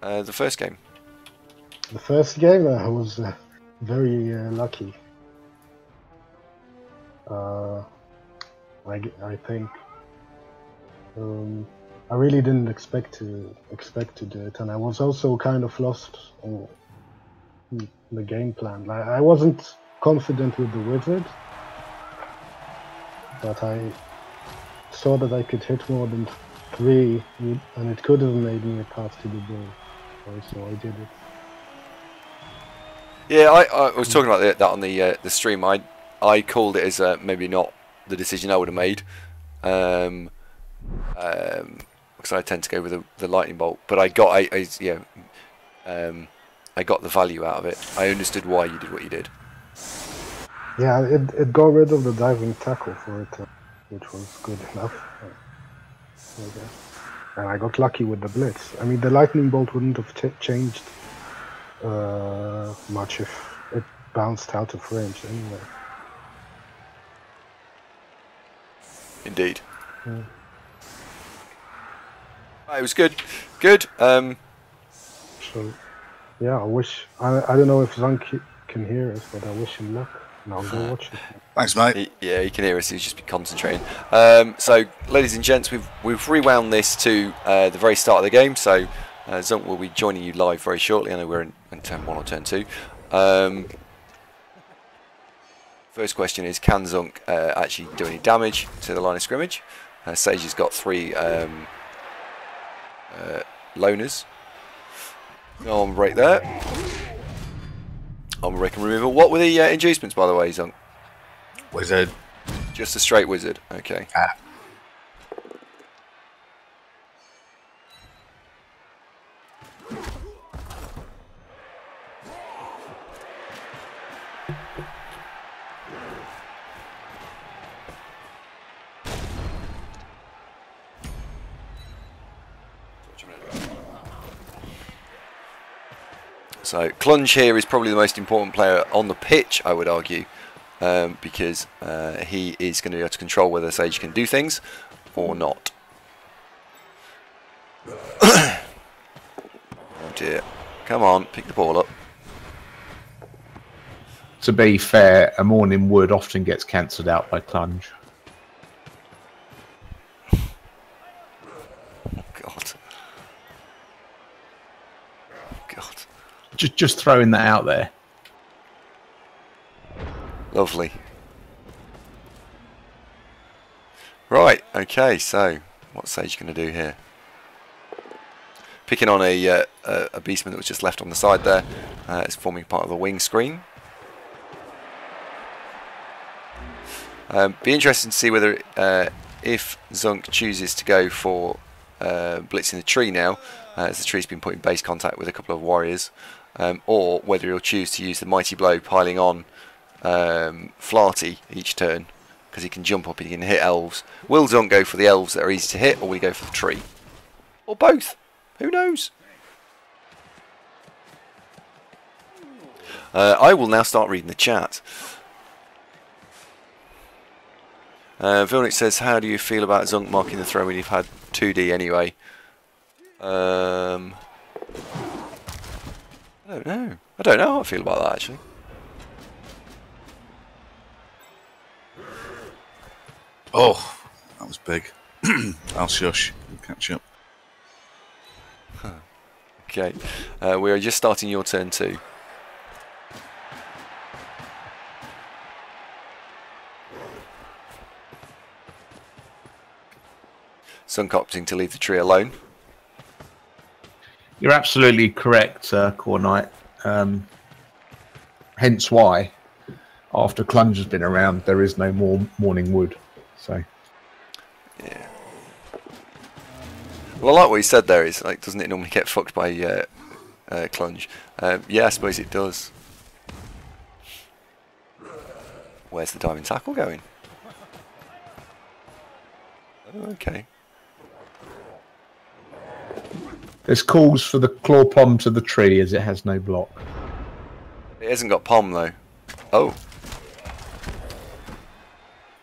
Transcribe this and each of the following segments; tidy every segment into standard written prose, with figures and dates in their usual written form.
The first game. The first game, I was very lucky. I think I really didn't expect to do it, and I was also kind of lost on the game plan. Like, I wasn't confident with the wizard, but I saw that I could hit more than 3, and it could have made me a path to the ball. So I did it. Yeah, I was talking about that on the stream. I called it as maybe not the decision I would have made, because I tend to go with the lightning bolt. But I got I got the value out of it. I understood why you did what you did. Yeah, it got rid of the diving tackle for it, which was good enough. I guess. And I got lucky with the blitz. I mean, the lightning bolt wouldn't have changed much if it bounced out of range anyway. Indeed. Yeah. It was good. Good. So, yeah, I don't know if Zunk can hear us, but I wish him luck. And I'll go watch it. Thanks, mate. He can hear us. He's just been concentrating. So, ladies and gents, we've rewound this to the very start of the game. So, Zunk will be joining you live very shortly. I know we're in turn 1 or turn 2. First question is, can Zunk actually do any damage to the line of scrimmage? Sage has got 3 loners. Arm break there. Arm break and removal. What were the inducements, by the way, Zunk? Wizard. Just a straight wizard. Okay. Ah. So Clunge here is probably the most important player on the pitch, I would argue, because he is going to be able to control whether Sage can do things or not. Oh dear. Come on, pick the ball up. To be fair, a morning wood often gets cancelled out by Clunge. God. God. Just throwing that out there. Lovely. Right, okay, so what's Sage going to do here? Picking on a beastman that was just left on the side there. It's forming part of the wing screen. Be interesting to see whether if Zunk chooses to go for blitzing the tree now, as the tree's been put in base contact with a couple of warriors, or whether he'll choose to use the mighty blow piling on Flarty each turn, because he can jump up and he can hit elves. Will Zunk go for the elves that are easy to hit, or will he go for the tree? Or both? Who knows? I will now start reading the chat. Vilnick says, how do you feel about Zunk marking the throw when you've had 2D anyway? I don't know. I don't know how I feel about that, actually. Oh, that was big. I'll shush. We'll catch up. Okay. We are just starting your turn 2. Zunk opting to leave the tree alone. You're absolutely correct, Core Knight. Hence why, after Clunge has been around, there is no more Morning Wood. So, yeah. Well, I like what he said there. Is like, doesn't it normally get fucked by Clunge? Yeah, I suppose it does. Where's the diving tackle going? Oh, okay. there's calls for the claw pom to the tree as it has no block. It hasn't got pom though. Oh.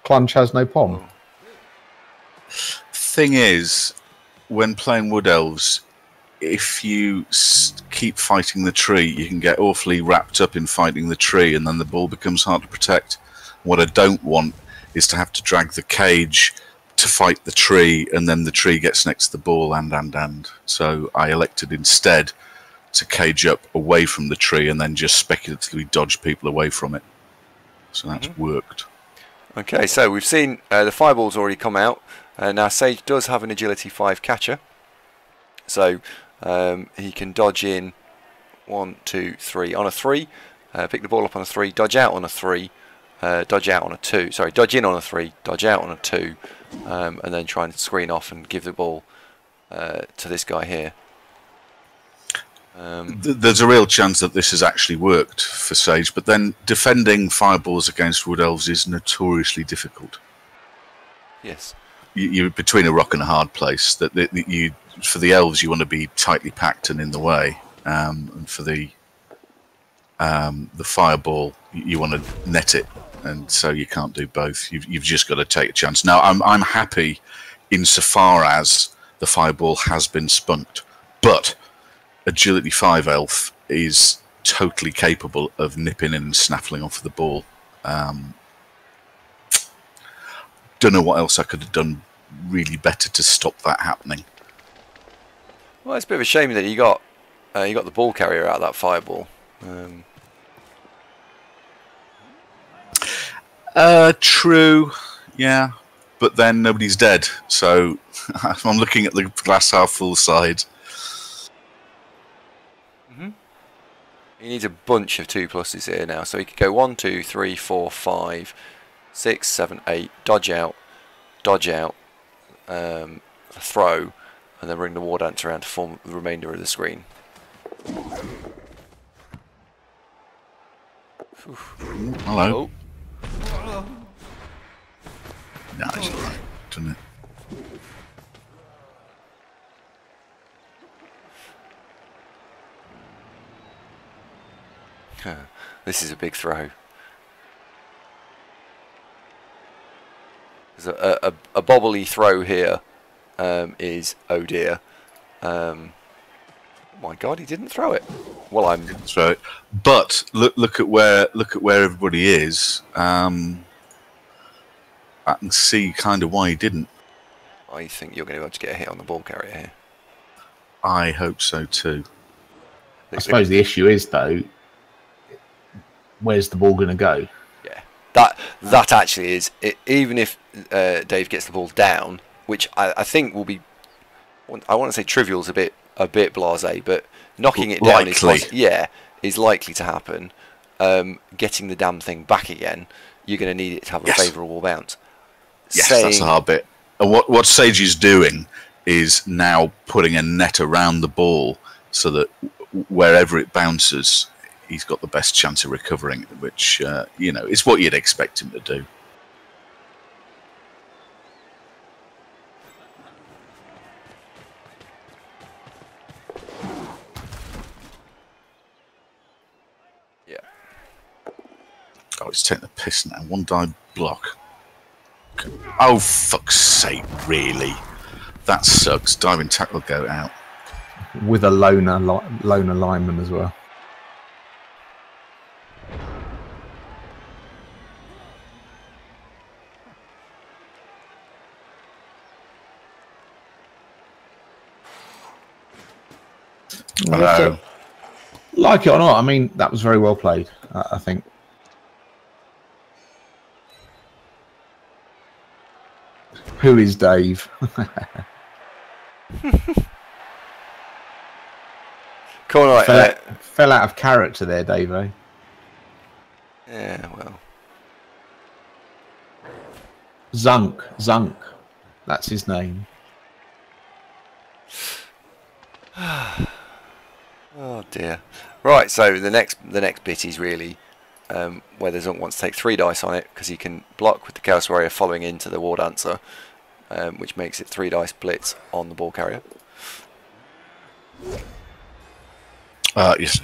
Clunge has no pom. Thing is, when playing Wood Elves, if you keep fighting the tree, you can get awfully wrapped up in fighting the tree, and then the ball becomes hard to protect. What I don't want is to have to drag the cage to fight the tree, and then the tree gets next to the ball, and. So I elected instead to cage up away from the tree and then just speculatively dodge people away from it. So that's worked. Okay, so we've seen the fireball's already come out. Now Sage does have an agility 5 catcher, so he can dodge in 1, 2, 3 on a 3, pick the ball up on a 3, dodge out on a 3, dodge out on a 2. Sorry, dodge in on a 3, dodge out on a 2, and then try and screen off and give the ball to this guy here. There's a real chance that this has actually worked for Sage, but then defending fireballs against wood elves is notoriously difficult. Yes. You're between a rock and a hard place. For the elves, you want to be tightly packed and in the way, and for the fireball, you want to net it, and so you can't do both. You've just got to take a chance. Now, I'm happy insofar as the fireball has been spunked, but Agility 5 elf is totally capable of nipping in and snaffling off the ball. Don't know what else I could have done really better to stop that happening. Well, it's a bit of a shame that you got the ball carrier out of that fireball. True, yeah, but then nobody's dead, so I'm looking at the glass half full side. He needs a bunch of 2+s here now, so he could go 1, 2, 3, 4, 5, 6, 7, 8, dodge out, throw, and then bring the war dance around to form the remainder of the screen. Hello. Oh. No, it's alright, doesn't it? This is a big throw. There's a bobbly throw here. Is oh dear. My God, he didn't throw it. Well, I didn't throw it, but look at where everybody is. I can see kind of why he didn't. I think you're going to be able to get a hit on the ball carrier here. I hope so too. I suppose the issue is though, where's the ball going to go? Yeah, that actually is it. Even if Dave gets the ball down, which I think will be, I want to say trivial is a bit blasé, but knocking it down is likely to happen. Getting the damn thing back again, you're going to need it to have a favourable bounce. Yes, that's the hard bit. And what Sage is doing is now putting a net around the ball so that wherever it bounces, he's got the best chance of recovering, which is what you'd expect him to do. Yeah. Oh, it's taking the piss now. One die block. Oh, fuck's sake, really? That sucks. Diving tackle go out. With a loner lineman as well. Hello. Like it or not, I mean, that was very well played, I think. Who is Dave? Cool, right. Fell out of character there, Dave. Eh? Yeah, well. Zunk. That's his name. Oh dear. Right, so the next bit is really whether Zunk wants to take 3 dice on it, because he can block with the Chaos Warrior following into the War Dancer, which makes it 3 dice blitz on the ball carrier. Yes.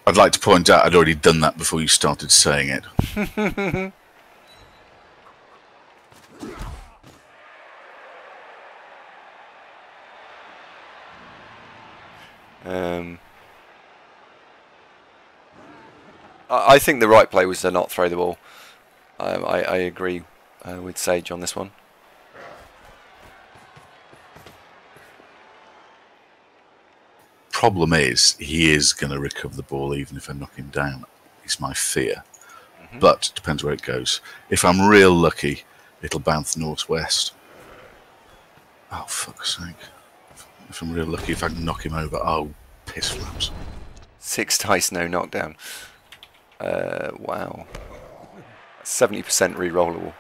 I'd like to point out I'd already done that before you started saying it. I think the right play was to not throw the ball. I agree with Sage on this one. Problem is, he is going to recover the ball even if I knock him down. It's my fear. But it depends where it goes. If I'm real lucky, it'll bounce northwest. Oh, fuck's sake. If I'm real lucky, if I can knock him over. Oh, piss flaps. 6 dice, no knockdown. Wow. 70% re-rollable.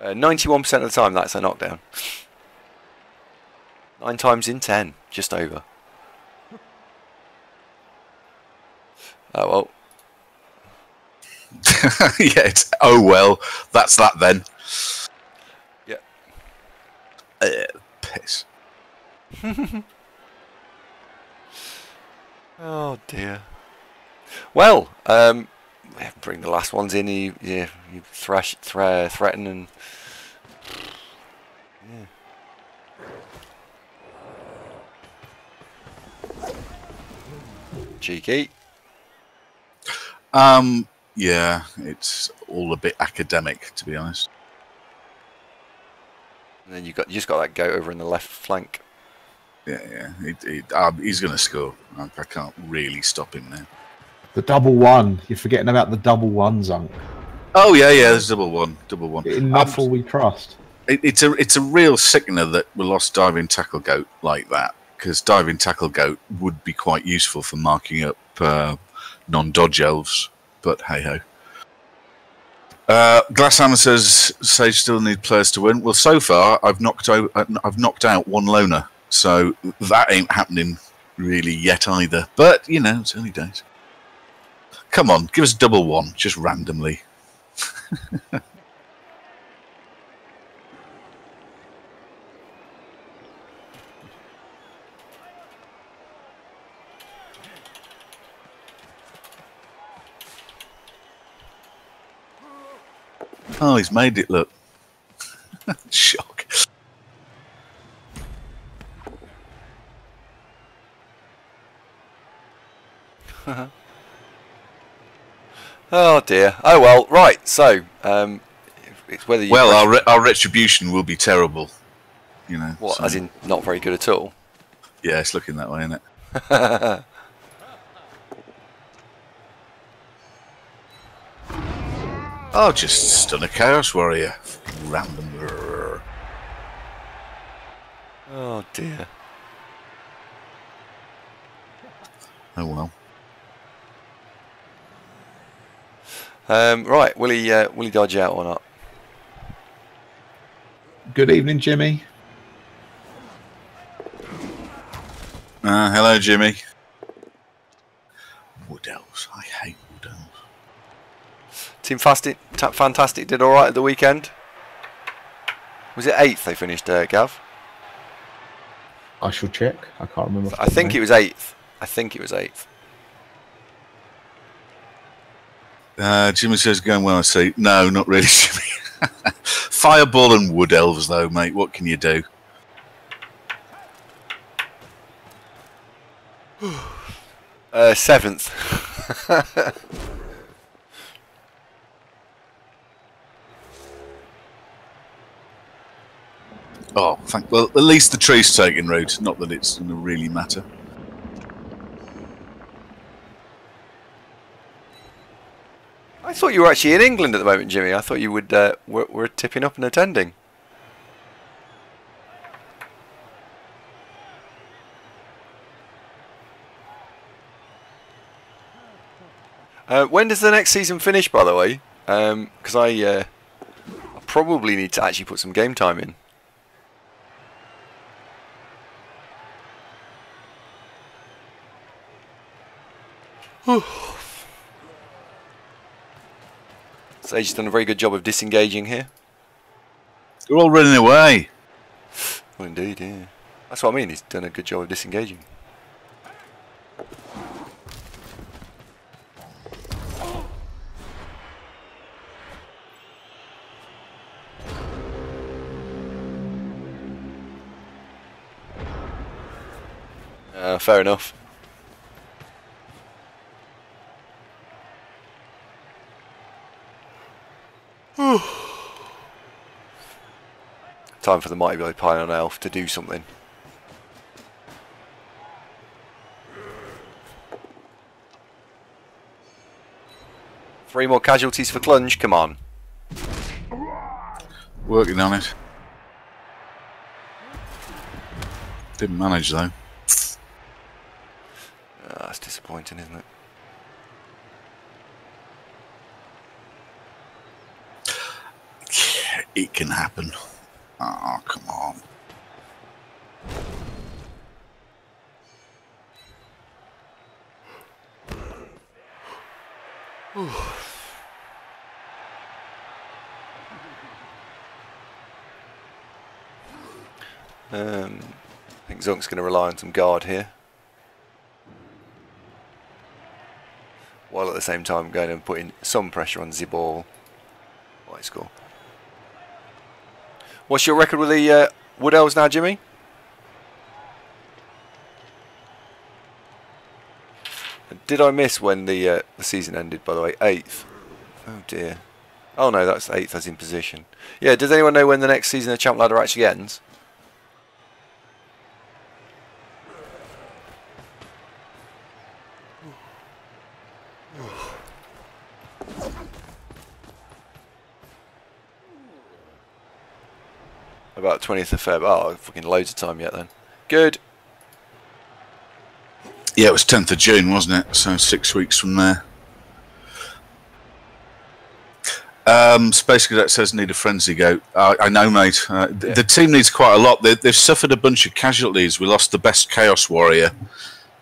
Uh, 91% of the time, that's a knockdown. 9 times in 10, just over. Oh well. Yeah, it's oh well. That's that then. Yeah. Piss. Oh dear. Well, bring the last ones in. You threaten and yeah. Cheeky. Yeah, it's all a bit academic, to be honest. And then you just got that goat over in the left flank. Yeah. He's going to score. I can't really stop him now. The double one. You're forgetting about the double one, Zunk. Oh yeah, there's double one. In Nuffle we trust. It's a real sickener that we lost diving tackle goat like that, because diving tackle goat would be quite useful for marking up non-dodge elves. But hey ho. Glasshammer says Sage still need players to win. Well, so far I've knocked out one loner, so that ain't happening really yet either. But you know, it's early days. Come on, give us double one, just randomly. Oh, he's made it look. Shock. Oh dear. Oh well. Right. So it's whether you. Well, our retribution will be terrible. You know. What? So. As in, not very good at all. Yeah, it's looking that way, isn't it? Oh, just stun a Chaos Warrior. Random. Oh dear. Oh well. Right. Will he dodge out or not? Good evening, Jimmy. Hello, Jimmy. Wood Elves. I hate Wood Elves. Team Fantastic did all right at the weekend. Was it 8th they finished, Gav? I shall check. I can't remember. I think it was 8th. I think it was 8th. Jimmy says going well, I see. No, not really, Jimmy. Fireball and Wood Elves, though, mate. What can you do? Seventh. Oh, well, at least the tree's taking root. Not that it's going to really matter. I thought you were actually in England at the moment, Jimmy. I thought you would were tipping up and attending. When does the next season finish, by the way? Because I probably need to actually put some game time in. Sage's done a very good job of disengaging here. They're all running away. Well, indeed, yeah. That's what I mean. He's done a good job of disengaging. Fair enough. Time for the mighty blow pylon elf to do something. Three more casualties for Clunge, come on. Working on it. Didn't manage though. That's disappointing, isn't it? It can happen. Oh, come on. I think Zunk's going to rely on some guard here. While at the same time going and putting some pressure on Zibor. White score. What's your record with the Wood Elves now, Jimmy? Did I miss when the season ended, by the way? 8th. Oh dear. Oh no, that's 8th as in position. Yeah, does anyone know when the next season of Champ Ladder actually ends? About 20th of Feb. Oh, fucking loads of time yet then. Good. Yeah, it was 10th of June, wasn't it? So 6 weeks from there. Space Cadet says need a frenzy goat. I know, mate. The team needs quite a lot. They've suffered a bunch of casualties. We lost the best Chaos Warrior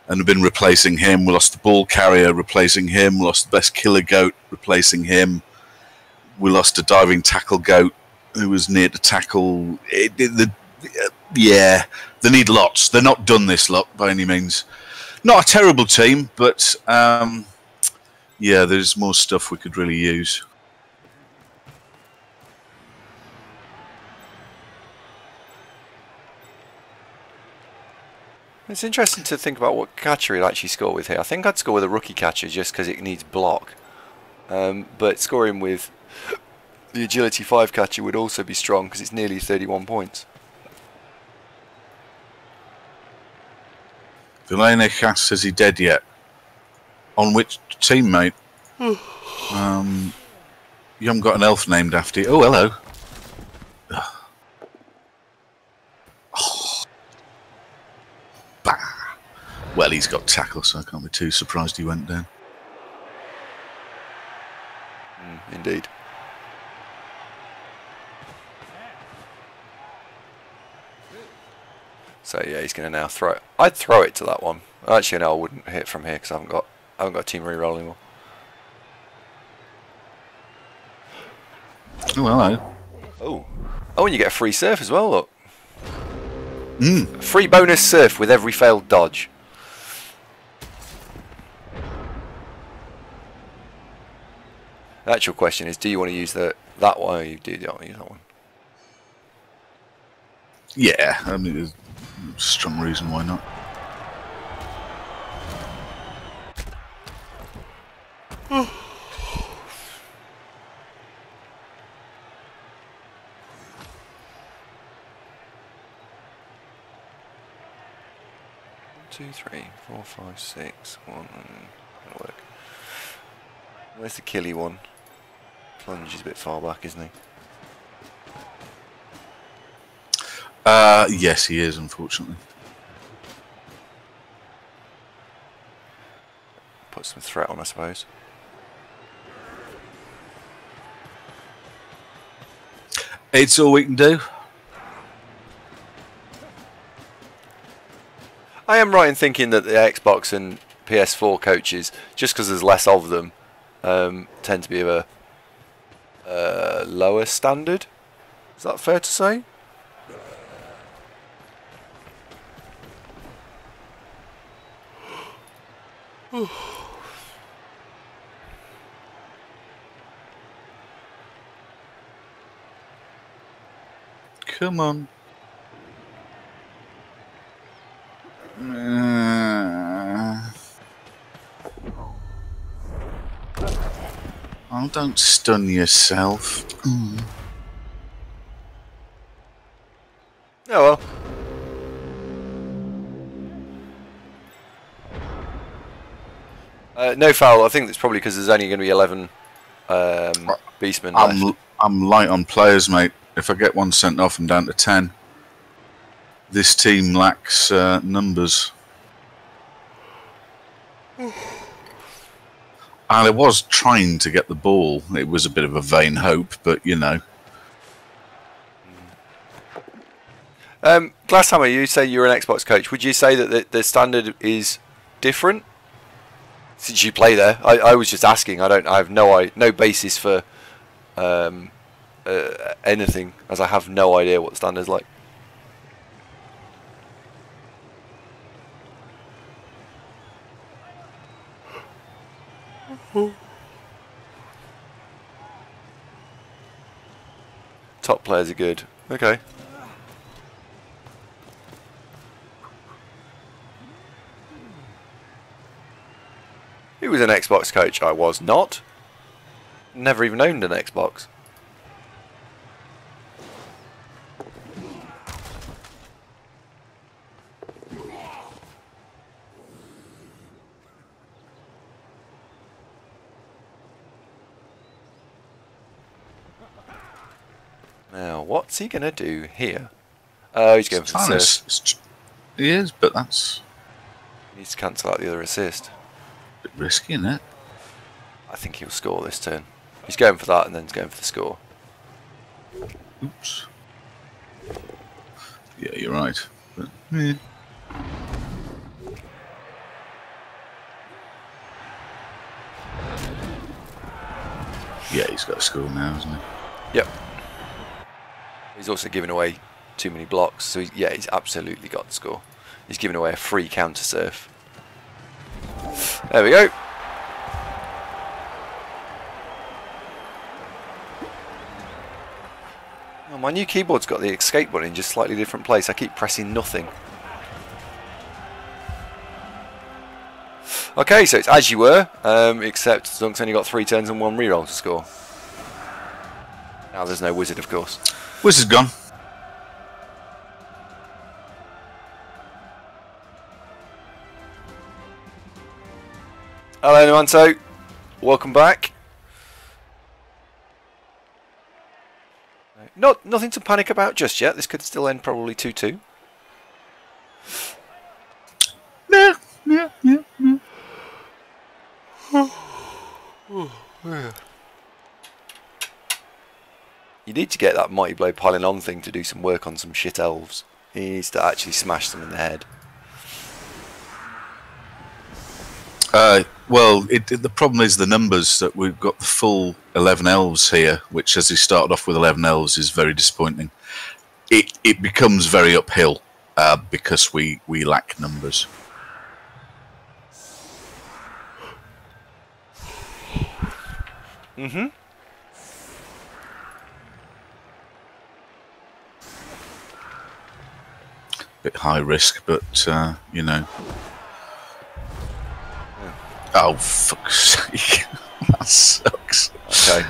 and have been replacing him. We lost the Ball Carrier, replacing him. We lost the best Killer Goat, replacing him. We lost a diving tackle goat who was near to tackle. Yeah, they need lots. They're not done this lot by any means. Not a terrible team, but yeah, there's more stuff we could really use. It's interesting to think about what catcher he'll actually score with here. I think I'd score with a rookie catcher just because it needs block. But scoring with the Agility 5 catcher would also be strong because it's nearly 31 points. Vilene Cass says he dead yet. On which team, mate? You haven't got an elf named after you. Oh, hello. Oh. Bah. Well, he's got tackle, so I can't be too surprised he went down. Indeed. So yeah, he's going to now throw it. I'd throw it to that one. Actually, no, I wouldn't hit from here because I haven't got a team reroll anymore. Oh, hello. Oh, and you get a free surf as well. Look. Free bonus surf with every failed dodge. The actual question is, do you want to use that one, or you do not use that one? Yeah, I mean, there's a strong reason why not. Two, three, four, five, six, one. That'll work. Where's the killy one? Plunge is a bit far back, isn't he? Yes, he is, unfortunately. Put some threat on, I suppose. It's all we can do. I am right in thinking that the Xbox and PS4 coaches, just because there's less of them, tend to be of a lower standard. Is that fair to say? Come on. Oh, don't stun yourself. Oh well. No foul. I think that's probably because there's only going to be 11 beastmen left. I'm light on players, mate. If I get one sent off, I'm down to 10. This team lacks numbers. And I was trying to get the ball. It was a bit of a vain hope, but you know. Glasshammer, you say you're an Xbox coach. Would you say that the standard is different since you play there? I was just asking. I have no basis for anything, as I have no idea what the standard's like. Top players are good. Okay. He was an Xbox coach. I was not. Never even owned an Xbox. Now, what's he going to do here? Oh, he's going for the assist. He is, but that's... He needs to cancel out the other assist. a bit risky, isn't it? I think he'll score this turn. He's going for that and then he's going for the score. Oops. Yeah, you're right. But, yeah. Yeah, he's got a score now, hasn't he? Yep. He's also given away too many blocks, so he's absolutely got the score. He's given away a free counter surf. There we go. Oh, my new keyboard's got the escape button in just slightly different place. I keep pressing nothing. Okay, so it's as you were, except Zunk's only got 3 turns and 1 reroll to score. Now there's no wizard, of course. Wizard's gone. Hello, Nuanto. Welcome back. Nothing to panic about just yet. This could still end probably 2-2. Yeah. You need to get that Mighty Blow piling on thing to do some work on some shit elves. He needs to actually smash them in the head. Well, the problem is the numbers, that we've got the full 11 elves here, which as he started off with 11 elves is very disappointing. It becomes very uphill because we lack numbers. Mm-hmm. Bit high risk, but you know. Oh, fuck's sake. That sucks. Okay.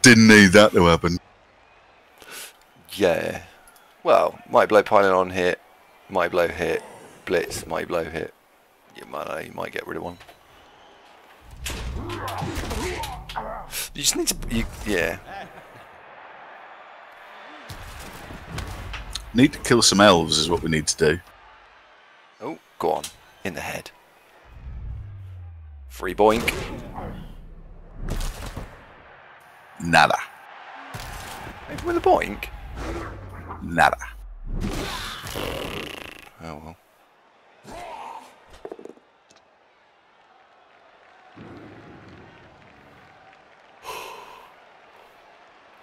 Didn't need that to happen. Yeah. Well, Mighty Blow piling on hit, Mighty Blow hit, Blitz, Mighty Blow hit. You might get rid of one. You just need to... yeah. Need to kill some elves is what we need to do. Oh, go on. In the head. Free boink. Nada. Maybe with a boink. Nada. Oh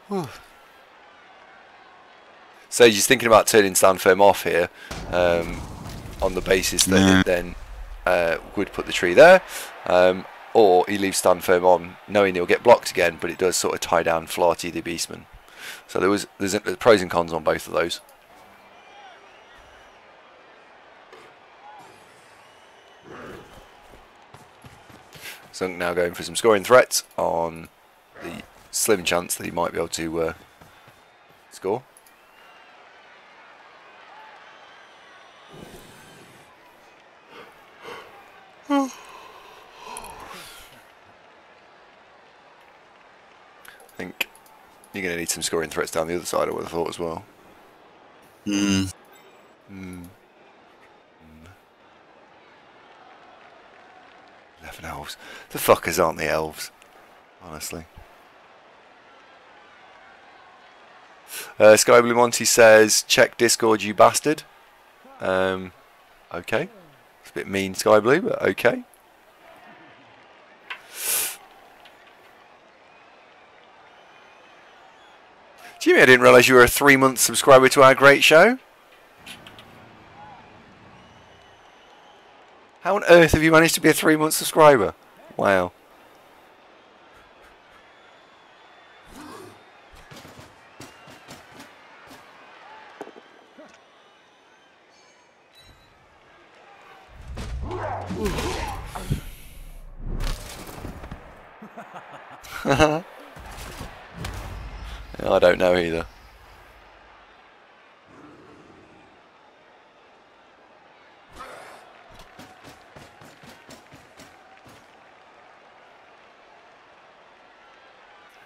well. So he's thinking about turning Stand Firm off here, on the basis that it then would put the tree there, or he leaves Stand Firm on, knowing he'll get blocked again, but it does sort of tie down Flaherty the Beastman. So there's pros and cons on both of those. Zunk now going for some scoring threats on the slim chance that he might be able to score. I think you're going to need some scoring threats down the other side, I would have thought as well. 11 elves. The fuckers aren't the elves, honestly. Sky Blue Monty says, check Discord, you bastard. Okay. It's a bit mean, Sky Blue, but okay. Jimmy, I didn't realise you were a 3-month subscriber to our great show. How on earth have you managed to be a 3-month subscriber? Wow. I don't know either.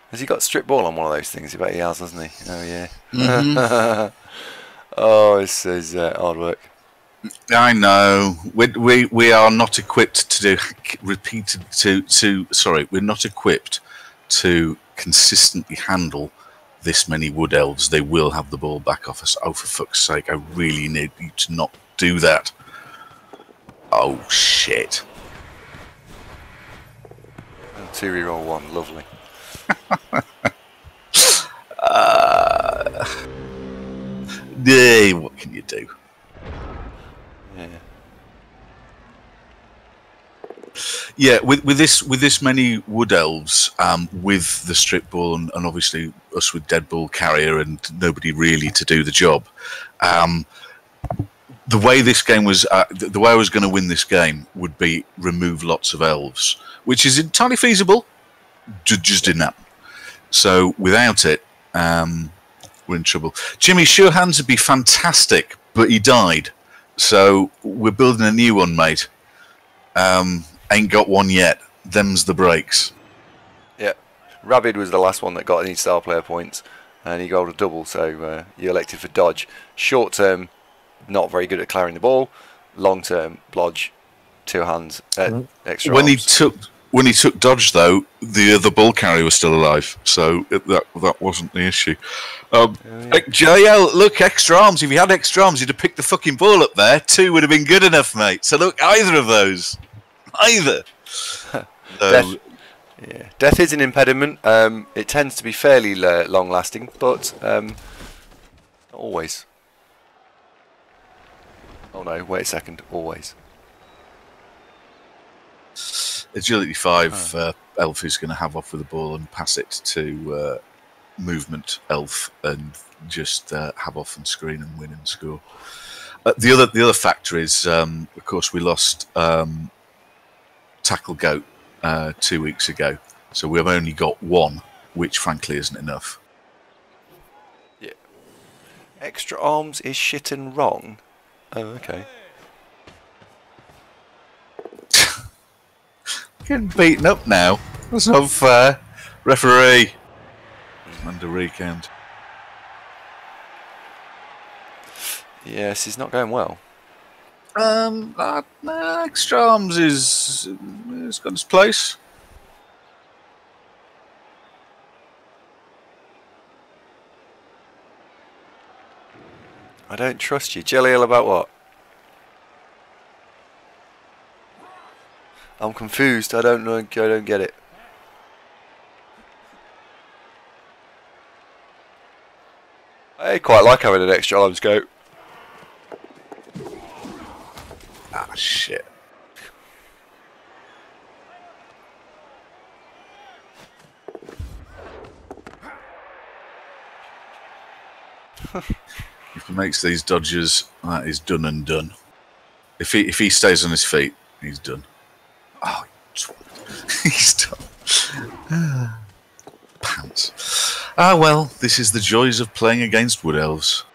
Has he got strip ball on one of those things? I bet he has, hasn't he? Oh yeah. Oh, this is hard work. I know. We are not equipped to do repeated sorry, we're not equipped to consistently handle this many wood elves. They will have the ball back off us. Oh, for fuck's sake! I really need you to not do that. Oh shit! 2 reroll 1, lovely. What can you do? Yeah, with this many wood elves, with the strip ball and obviously us with dead ball carrier and nobody really to do the job. The way this game was, the way I was going to win this game would be remove lots of elves, which is entirely feasible. Just didn't happen. So without it, we're in trouble. Jimmy, sure hands would be fantastic, but he died. So we're building a new one, mate. Ain't got one yet. Them's the breaks. Yeah. Rabid was the last one that got any star player points, and he got a double, so you elected for dodge. Short term, not very good at clearing the ball. Long term, blodge, 2 hands, extra when arms. When he took dodge, though, the other ball carrier was still alive, so that wasn't the issue. JL, look, extra arms. If you had extra arms, you'd have picked the fucking ball up there. 2 would have been good enough, mate. So look, either of those. Either. Death is an impediment. It tends to be fairly long-lasting, but not always. Oh no, wait a second. Always. Agility 5 elf is going to have off with the ball and pass it to movement elf and just have off and screen and win and score. The other factor is, of course, we lost Tackle Goat 2 weeks ago, so we've only got 1, which frankly isn't enough. Yeah. Extra arms is shit and wrong. Oh, okay. Getting beaten up now. That's not fair. Referee. Under recount. Yes, he's not going well. Extra arms is it's got its place. I don't trust you. Jelly Ale about what? I'm confused. I don't know. I don't get it. I quite like having an extra arms go. Ah, shit. If he makes these dodges, that is done and done. If he stays on his feet, he's done. Oh, He's done. Pants. Ah, well, this is the joys of playing against Wood Elves.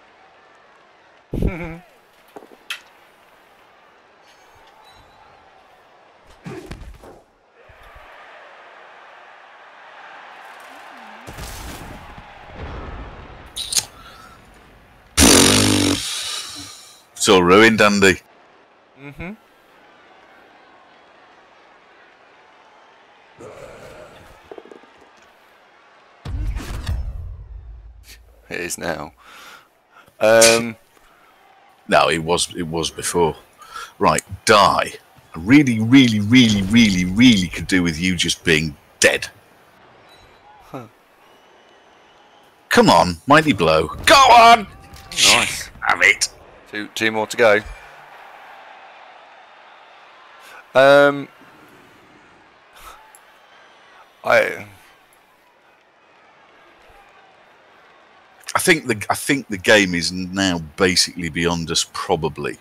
It's all ruined, Andy. Mm-hmm. It is now. No, it was before. Right, die. I really, really, really, really, really could do with you just being dead. Huh. Come on, mighty blow. Go on! Nice. Have it. Two more to go. I think the game is now basically beyond us, probably.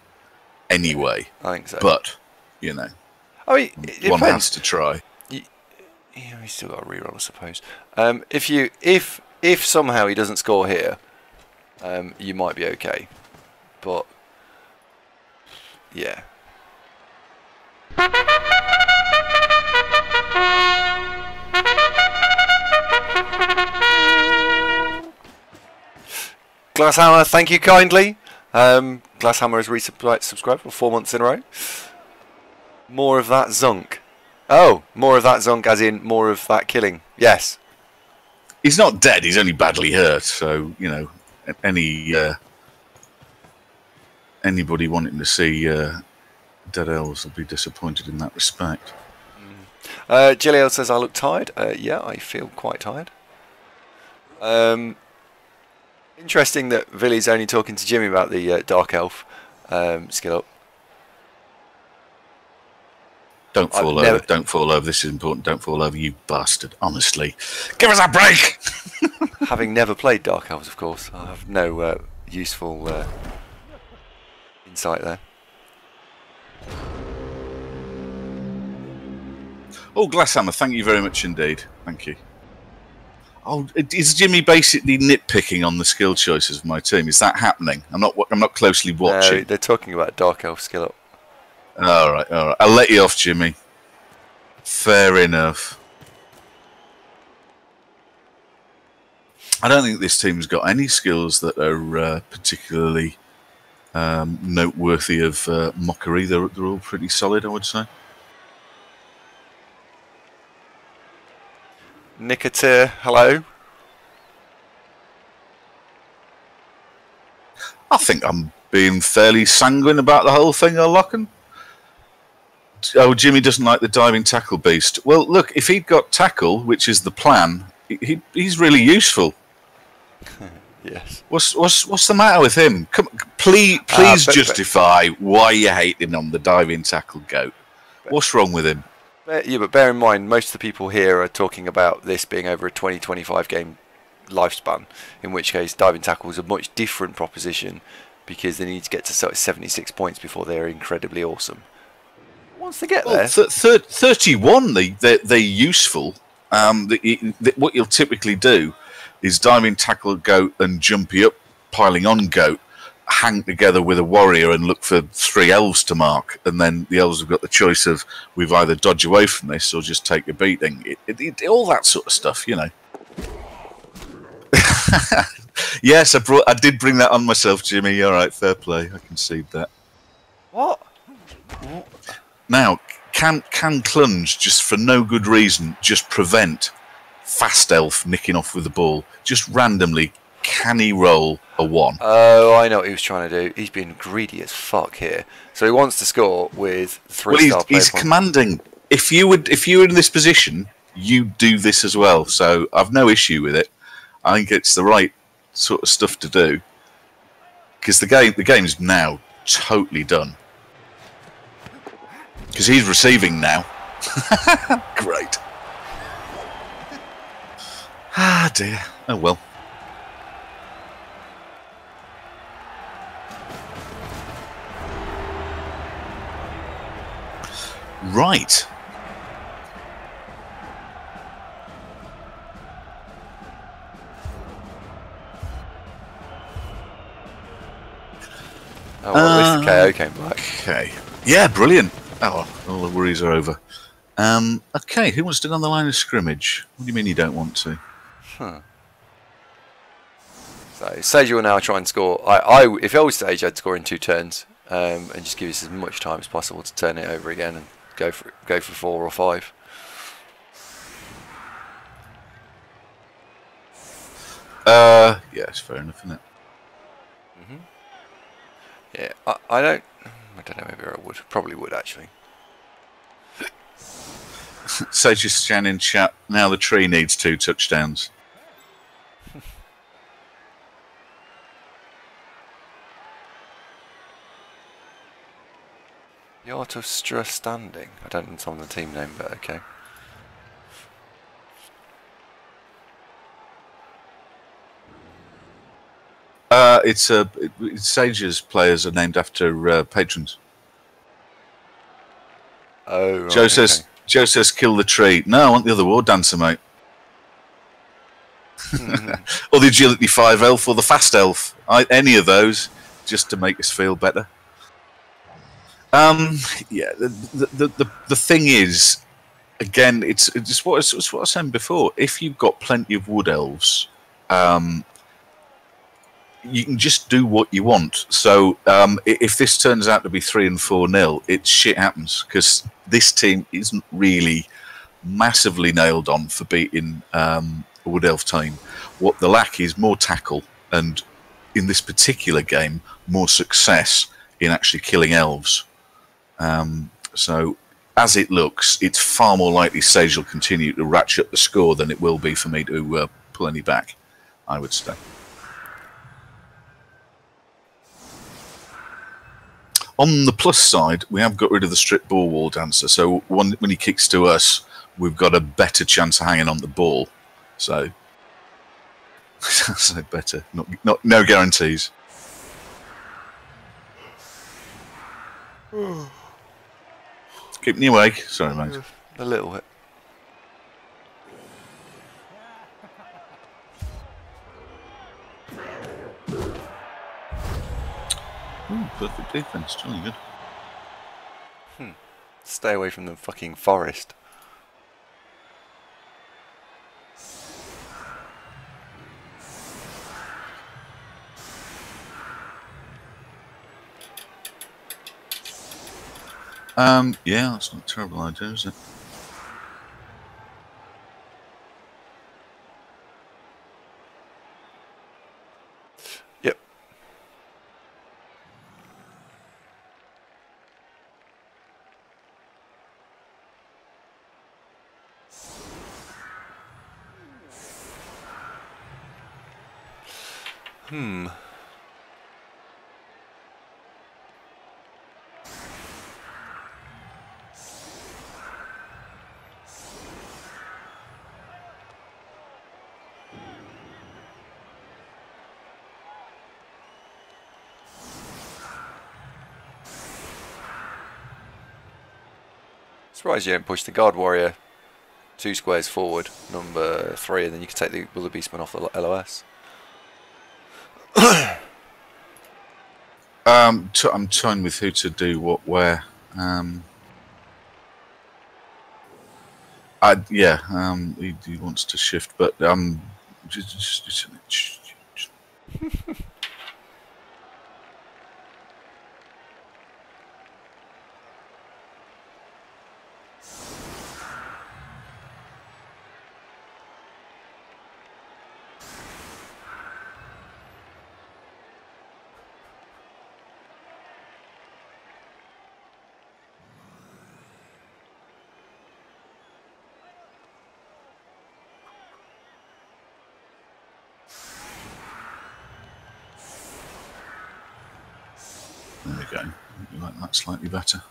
Anyway, I think so. But you know, I mean, it one depends. has to try. Yeah, he's still got a reroll, I suppose. If somehow he doesn't score here, you might be okay. But yeah. Glasshammer, thank you kindly. Glasshammer has resubscribed for 4 months in a row. More of that zunk. Oh, more of that zunk as in more of that killing. Yes. He's not dead, he's only badly hurt, so, you know, anybody wanting to see dead elves will be disappointed in that respect. Gilliel says I look tired. Yeah, I feel quite tired. Interesting that Villy's only talking to Jimmy about the Dark Elf skill up. Don't fall over. Don't fall over. This is important. Don't fall over, you bastard. Honestly. Give us a break! Having never played Dark Elves, of course, I have no useful insight there. Oh, Glasshammer, thank you very much indeed. Thank you. Oh, is Jimmy basically nitpicking on the skill choices of my team? Is that happening? I'm not closely watching. No, they're talking about Dark Elf skill up. All right. I'll let you off, Jimmy. Fair enough. I don't think this team's got any skills that are particularly noteworthy of mockery. They're all pretty solid, I would say. Nicotir, hello. I think I'm being fairly sanguine about the whole thing, O'Loughlin. Oh, Jimmy doesn't like the diving tackle beast. Well, look, if he'd got tackle, which is the plan, he's really useful. Yes. What's the matter with him? Come, please justify why you're hating on the diving tackle goat. What's wrong with him? Yeah, but bear in mind, most of the people here are talking about this being over a 20-25 game lifespan, in which case diving tackle is a much different proposition because they need to get to 76 points before they're incredibly awesome. Once they get there... 31, they're useful. What you'll typically do is diving tackle goat and jumpy up, piling on goat, hang together with a warrior and look for 3 elves to mark, and then the elves have got the choice of we've either dodge away from this or just take a beating. All that sort of stuff, you know. Yes, I did bring that on myself, Jimmy. All right, fair play. I concede that. What? Now, can Clunge, just for no good reason, just prevent Fast Elf nicking off with the ball? Just randomly, can he roll a 1? Oh, I know what he was trying to do. He's been greedy as fuck here. So he wants to score with 3-star Well, he's commanding. If you were in this position, you do this as well. So I've no issue with it. I think it's the right sort of stuff to do. Because the game's now totally done. Because he's receiving now. Great. Ah, dear. Oh, well. Right. KO came back. Okay. Yeah, brilliant. Oh, all the worries are over. Okay, who wants to go on the line of scrimmage? What do you mean you don't want to? So Sage will now try and score. If I was Sage, I'd score in 2 turns, and just give us as much time as possible to turn it over again and go for 4 or 5. Yeah, it's fair enough, isn't it? Yeah, I don't know. Maybe I would. Probably would actually. Sage is in chat. Now the tree needs 2 touchdowns. The Art of Stress Standing. I don't understand the team name, but okay. Sage's players are named after patrons. Oh, right, Joe says kill the tree. No, I want the other war dancer, mate. Or the agility 5 elf or the fast elf. Any of those, just to make us feel better. Yeah, the thing is, again, it's what I was saying before. If you've got plenty of wood elves, you can just do what you want. So if this turns out to be 3 and 4-0, shit happens, because this team isn't really massively nailed on for beating a wood elf team. What they lack is more tackle, and in this particular game, more success in actually killing elves. So as it looks, it's far more likely Sage will continue to ratchet up the score than it will be for me to pull any back, I would say. On the plus side, we have got rid of the strip ball wall dancer, so when he kicks to us, we've got a better chance of hanging on the ball. So, so better. No guarantees. Keeping you awake. Sorry, mate. A little bit. Ooh, perfect defense. Jolly good. Stay away from the fucking forest. Yeah, that's not a terrible idea, is it? Yep. Surprised you don't push the guard warrior 2 squares forward, number 3, and then you can take the wildebeestman off the LOS. I'm toying with who to do what where. He wants to shift, but there we go. You like that slightly better.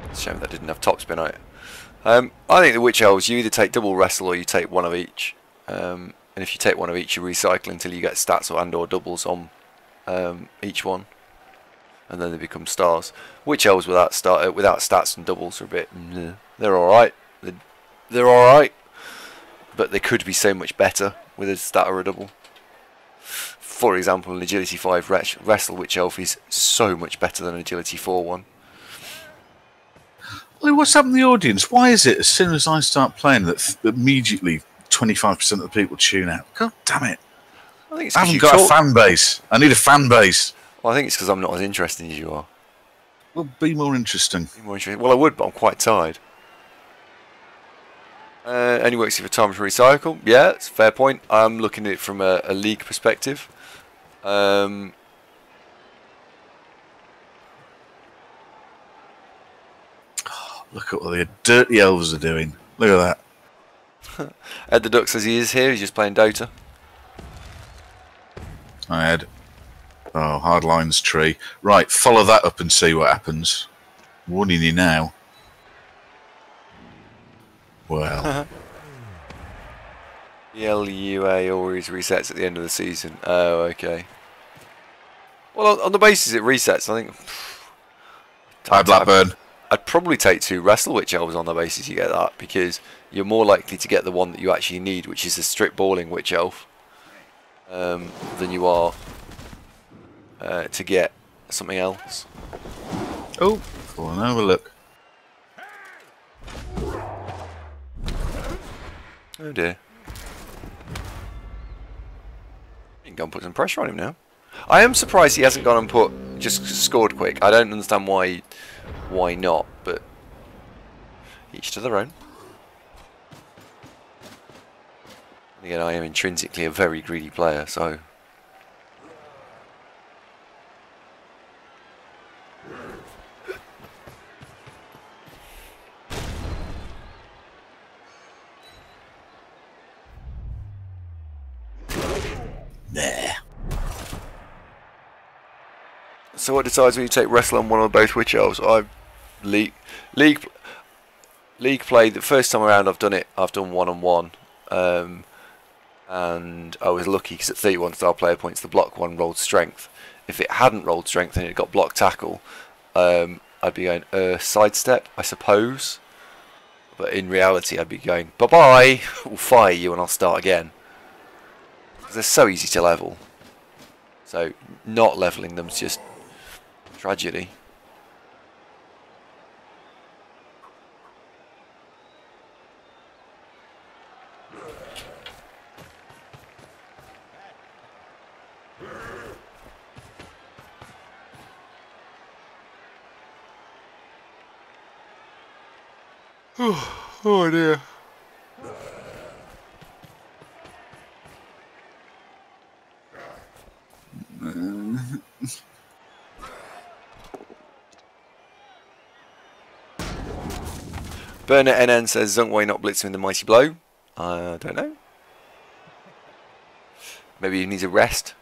It's a shame that didn't have top spin on it. I think the witch elves, you either take double wrestle or you take one of each. And if you take one of each, you recycle until you get stats or doubles on each one. and then they become stars. Witch elves without stats and doubles are a bit. They're all right. They're all right, but they could be so much better with a stat or a double. For example, an Agility 5 Wrestle Witch Elf is so much better than an Agility 4 one. Well, what's happened in the audience? Why is it as soon as I start playing that immediately 25% of the people tune out? God damn it. I think it's I haven't got a fan base. I need a fan base. Well, I think it's because I'm not as interesting as you are. Well, be more interesting. Well, I would, but I'm quite tired. Only works if you have time to recycle. Yeah, it's a fair point. I'm looking at it from a league perspective. Look at what the dirty elves are doing. Look at that. Ed the Duck says he is here. He's just playing Dota. Hi, Ed. Oh, Hardline's tree. Right, follow that up and see what happens. Warning you now. Well. LUA always resets at the end of the season. Oh, okay. Well, on the basis it resets, I think. Hi, Blackburn. I'd probably take 2 Wrestle Witch Elves on the basis you get that, because you're more likely to get the one that you actually need, which is a Strip Balling Witch Elf, than you are to get something else. Oh, go on, have a look. Oh dear. You can go and put some pressure on him now. I am surprised he hasn't gone and just scored quick. I don't understand why not, but each to their own. And again, I am intrinsically a very greedy player, so. There. So what decides when you take Wrestle on one or both Witch Elves? League play. The first time around I've done it, I've done 1-on-1, and I was lucky because at 31 star player points the block one rolled strength. If it hadn't rolled strength and it got block tackle, I'd be going sidestep, I suppose. But in reality, I'd be going bye bye. We'll fire you and I'll start again. They're so easy to level. So not leveling them's just tragedy. Oh dear. Burner NN says Zunkway not blitzing with the mighty blow. I don't know. Maybe he needs a rest.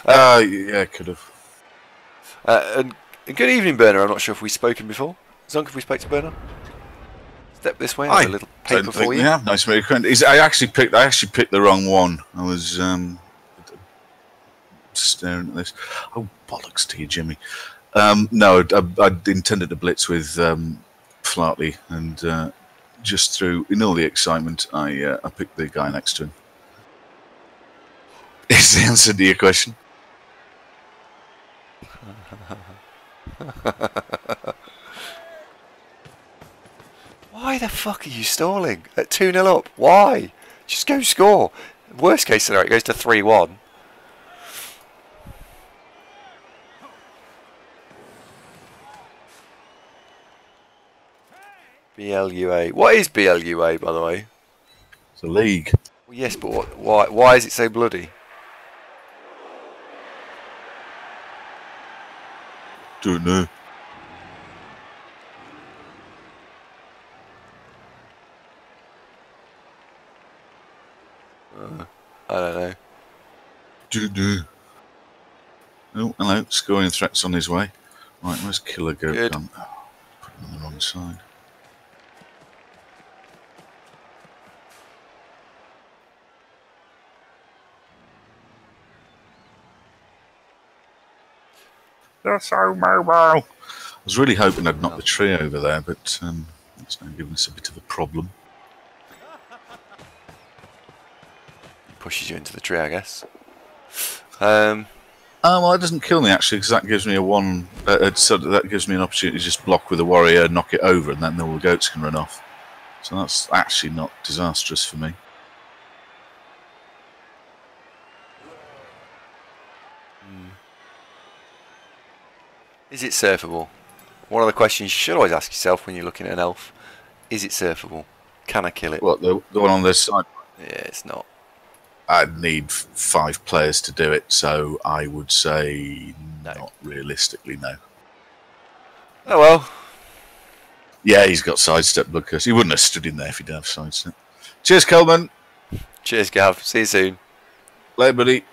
Yeah, could have. And good evening, Burner. I'm not sure if we've spoken before. Zunk, have we spoke to Burner? Step this way. I have a little paper for you. Yeah, nice to meet you. I actually picked the wrong one. I was staring at this. Oh, bollocks to you, Jimmy. No, I intended to blitz with Flatley, and just through in all the excitement, I picked the guy next to him. Is the answer to your question? Why the fuck are you stalling at 2-0 up? Why? Just go score. Worst case scenario, it goes to 3-1. BLUA. What is BLUA, by the way? It's a league. Well, yes, but why is it so bloody? Don't know. I don't know. Don't know. Oh, hello. Scoring threats on his way. Right, where's Killer Goat Good. gone? Oh, put him on the wrong side. They're so mobile. I was really hoping I'd knock the tree over there, but it's now giving us a bit of a problem. Pushes you into the tree, I guess. Well, that doesn't kill me actually, because that gives me a one. That gives me an opportunity to just block with a warrior, knock it over, and then all the goats can run off. So that's actually not disastrous for me. Is it surfable? One of the questions you should always ask yourself when you're looking at an elf. Is it surfable? Can I kill it? What, the one on this side? Yeah, it's not. I'd need 5 players to do it, so I would say No. not realistically, no. Oh well. Yeah, he's got sidestep, blood curse. He wouldn't have stood in there if he didn't have sidestep. Cheers, Coleman. Cheers, Gav. See you soon. Later, buddy.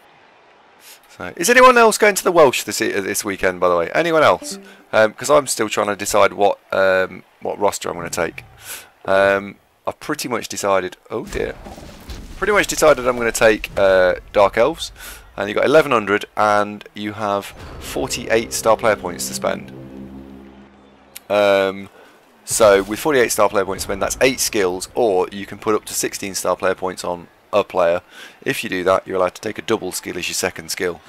So, is anyone else going to the Welsh this weekend, by the way? Anyone else? Because I'm still trying to decide what roster I'm going to take. I've pretty much decided... Oh, dear. Pretty much decided I'm going to take Dark Elves. And you've got 1100 and you have 48 star player points to spend. So with 48 star player points to spend, that's 8 skills, or you can put up to 16 star player points on a player. If you do that, you're allowed to take a double skill as your second skill.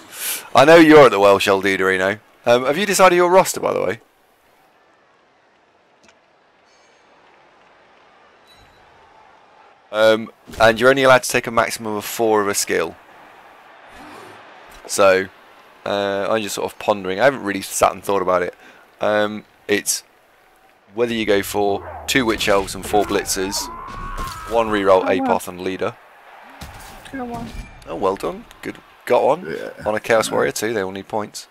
I know you're at the Welsh, El Duderino. Have you decided your roster, by the way? And you're only allowed to take a maximum of 4 of a skill. So, I'm just sort of pondering. I haven't really sat and thought about it. It's whether you go for 2 Witch Elves and 4 Blitzers, 1 reroll Apoth and Leader. Oh, well done. Good. Got one. Yeah. On a Chaos Warrior too. They all need points.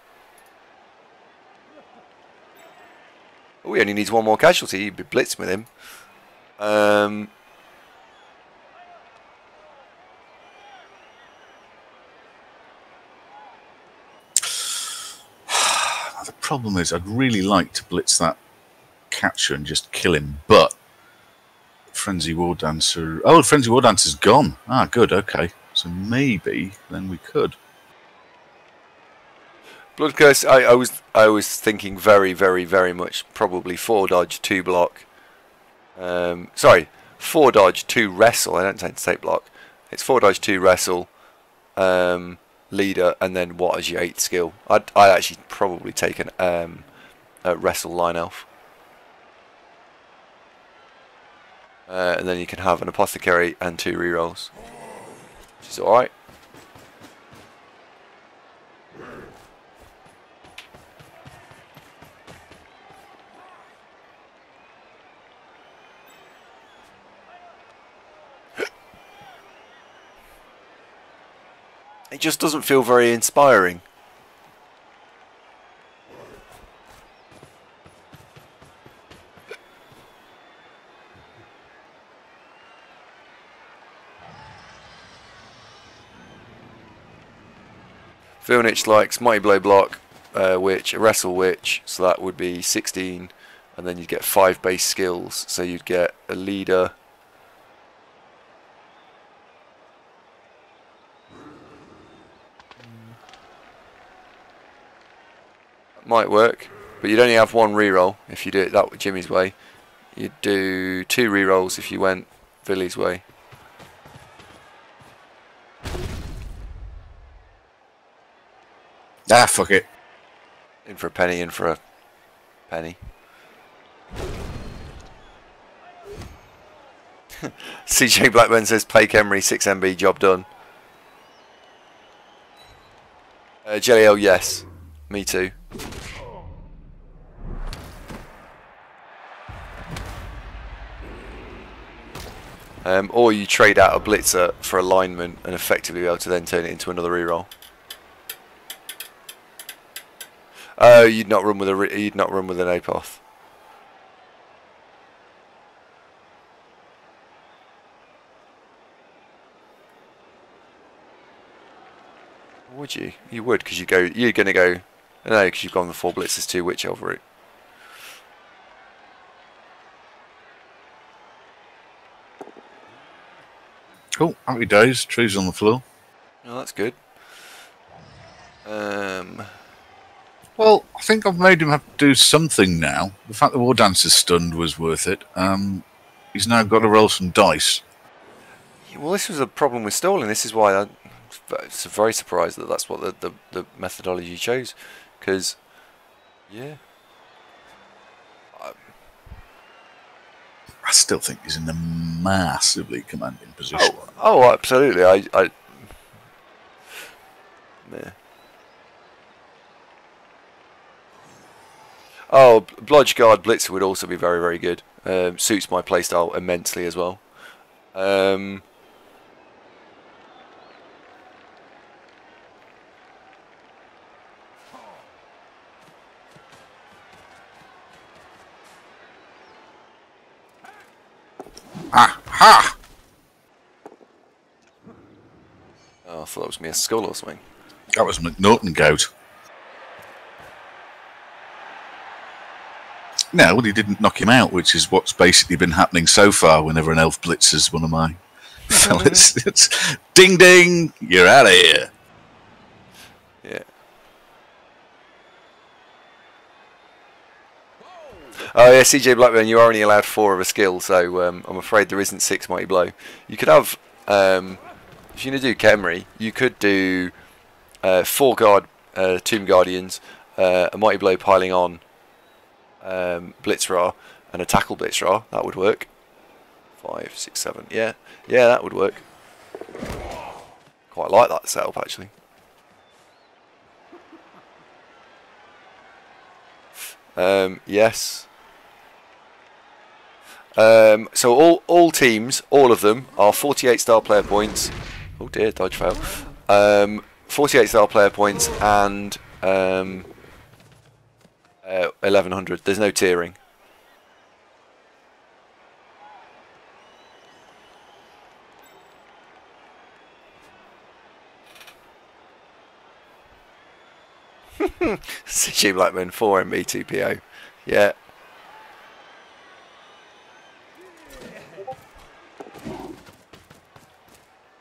Oh, he only needs 1 more casualty. You'd be blitzing with him. The problem is, I'd really like to blitz that catcher and just kill him, but Frenzy War Dancer. Oh, Frenzy War Dancer's gone. Ah, good. Okay, so maybe then we could. Blood Curse. I was thinking very, very, very much probably 4 dodge, 2 block. Sorry, 4 dodge, 2 wrestle. I don't tend to take block. It's 4 dodge, 2 wrestle. Leader, and then what as your 8th skill? I'd actually probably take a wrestle line elf, and then you can have an apothecary and 2 rerolls, which is all right. It just doesn't feel very inspiring. Vilnich likes Mighty Blow block, Witch, a Wrestle Witch, so that would be 16, and then you'd get 5 base skills, so you'd get a Leader. Might work, but you'd only have 1 reroll if you do it that Jimmy's way. You'd do 2 rerolls if you went Billy's way. Ah, fuck it. In for a penny, in for a penny. CJ Blackburn says, play Emery, 6 MB, job done. Jelly L, yes. Me too. Or you trade out a blitzer for alignment and effectively be able to then turn it into another reroll. Oh, you'd not run with an Apoth. Would you? You would, because you're going to go. No, because you've gone the 4 blitzers 2 Witch Elf route. Cool, happy days. Trees on the floor. Oh, that's good. Well, I think I've made him have to do something now. The fact the War Dancer's stunned was worth it. He's now got to roll some dice. Well, this was a problem with stalling. This is why I'm very surprised that that's what the methodology you chose. Because, yeah. I still think he's in a massively commanding position. Oh, absolutely. Yeah. Oh, Blodge Guard Blitzer would also be very, very good. Suits my playstyle immensely as well. Aha! Oh, I thought it was me a skull or something. That was McNaughton Goat. No, well, he didn't knock him out, which is what's basically been happening so far whenever an elf blitzes one of my fellas. It's ding ding, you're out of here. Yeah. Oh yeah, CJ Blackburn, you are only allowed 4 of a skill, so I'm afraid there isn't 6 Mighty Blow. You could have, if you're going to do Khemri, you could do 4 guard Tomb Guardians, a Mighty Blow piling on Blitzra, and a Tackle Blitzra. That would work. 5, 6, 7. Yeah, that would work. Quite like that setup actually. Yes. So all teams, all of them, are 48 star player points. Oh dear, dodge fail. 48 star player points and 1100. There's no tiering. CG Blackman 4 MB 2PO. Yeah.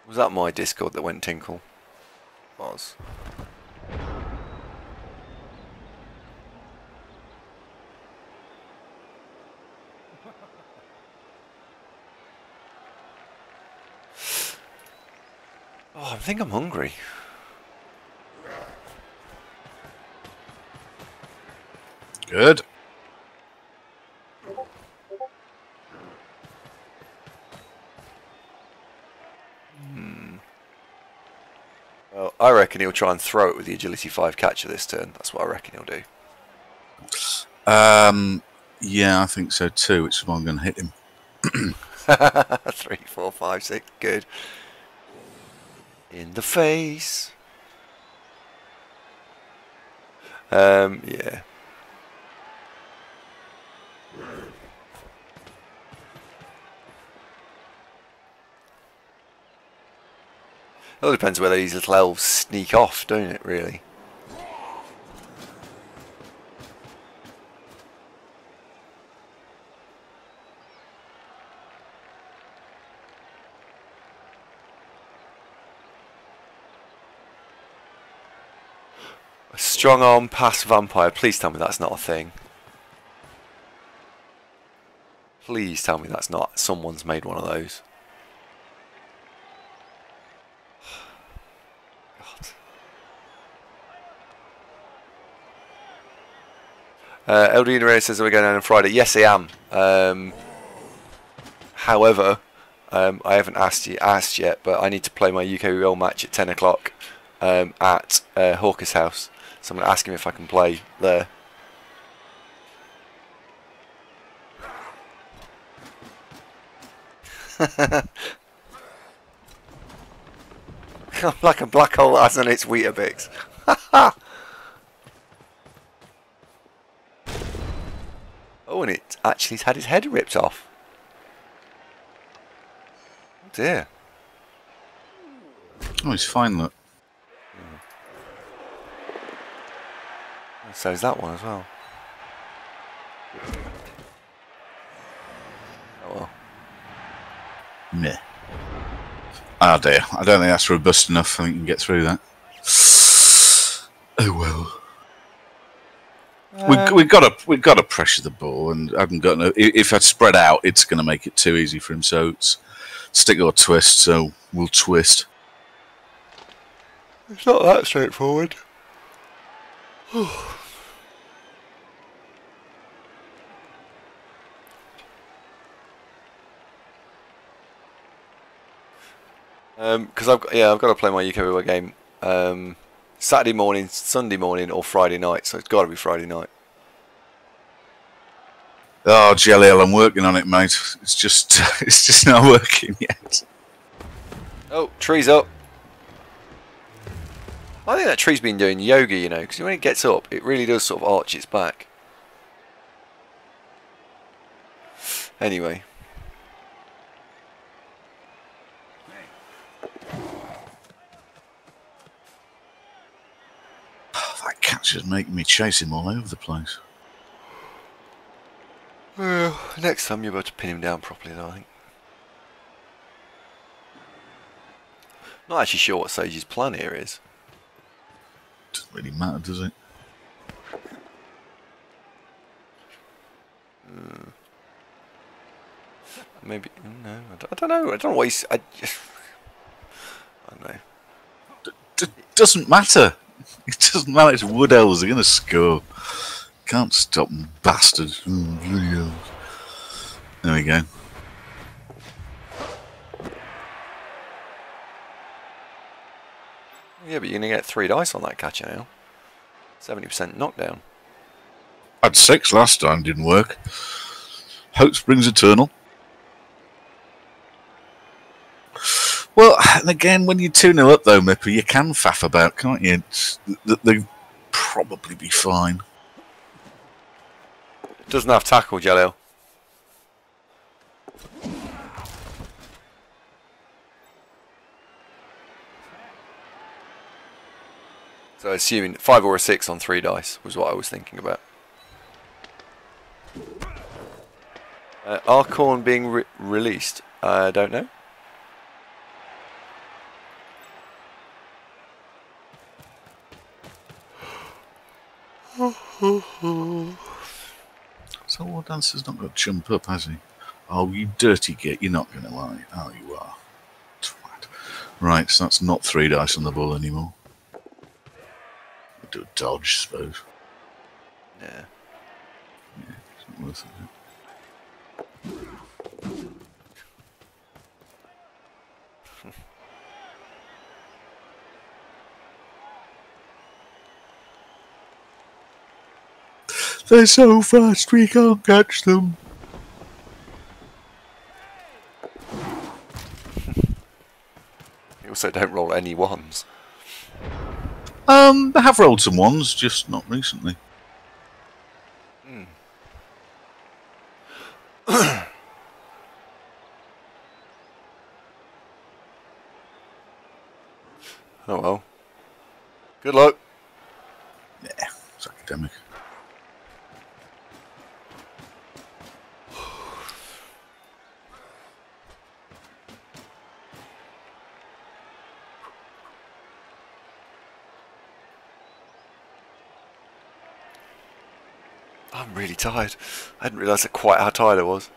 Was that my Discord that went tinkle? Was. Oh, I think I'm hungry. Good. Well, I reckon he'll try and throw it with the agility 5 catcher this turn. That's what I reckon he'll do. Yeah, I think so too, which is why I'm going to hit him. 3, 4, 5, 6. Good. In the face. Yeah. It all depends whether these little elves sneak off, don't it, really? A strong arm pass vampire. Please tell me that's not a thing. Please tell me that's not. Someone's made one of those. Eldina says we're going down on Friday. Yes, I am. However, I haven't asked yet, but I need to play my UKWL match at 10 o'clock at Hawker's house. So I'm going to ask him if I can play there. I'm like a black hole that has on its Weetabix. Oh, and it actually's had his head ripped off. Oh dear. Oh, he's fine, look. So is that one as well. Oh well. Meh. Ah dear, I don't think that's robust enough. I think you can get through that. Oh well. We've got to pressure the ball, and I haven't got no. If I spread out, it's going to make it too easy for him. So it's stick or twist. So we'll twist. It's not that straightforward. Because I've got to play my UK game Saturday morning, Sunday morning, or Friday night. So it's got to be Friday night. Oh, Jelly, I'm working on it, mate. It's just not working yet. Oh, tree's up. I think that tree's been doing yoga, you know, because when it gets up, it really does sort of arch its back. Anyway. That cat's just making me chase him all over the place. Well, next time you're about to pin him down properly, though, I think. Not actually sure what Sage's plan here is. Doesn't really matter, does it? Maybe no. I don't know. I don't know what he's. I don't know. Doesn't matter. It doesn't matter. It's Wood Elves. They're going to score. Can't stop them, bastards. There we go. Yeah, but you're going to get 3 dice on that catcher now. 70% knockdown. I had 6 last time, didn't work. Hope springs eternal. Well, and again, when you're 2-0 up though, Mipper, you can faff about, can't you? They'll probably be fine. Doesn't have tackle, Jalil. So assuming 5 or a 6 on 3 dice was what I was thinking about. Arcorn being released? I don't know. So War Dancer's not got to jump up, has he? Oh, you dirty git, you're not going to lie. Oh, you are. Twat. Right, so that's not 3 dice on the ball anymore. We'll do a dodge, I suppose. Yeah. Yeah, it's not worth it. They're so fast we can't catch them. You also don't roll any 1s. I have rolled some 1s, just not recently. Oh well. Good luck. Yeah, it's academic. I'm really tired. I hadn't realised quite how tired I was.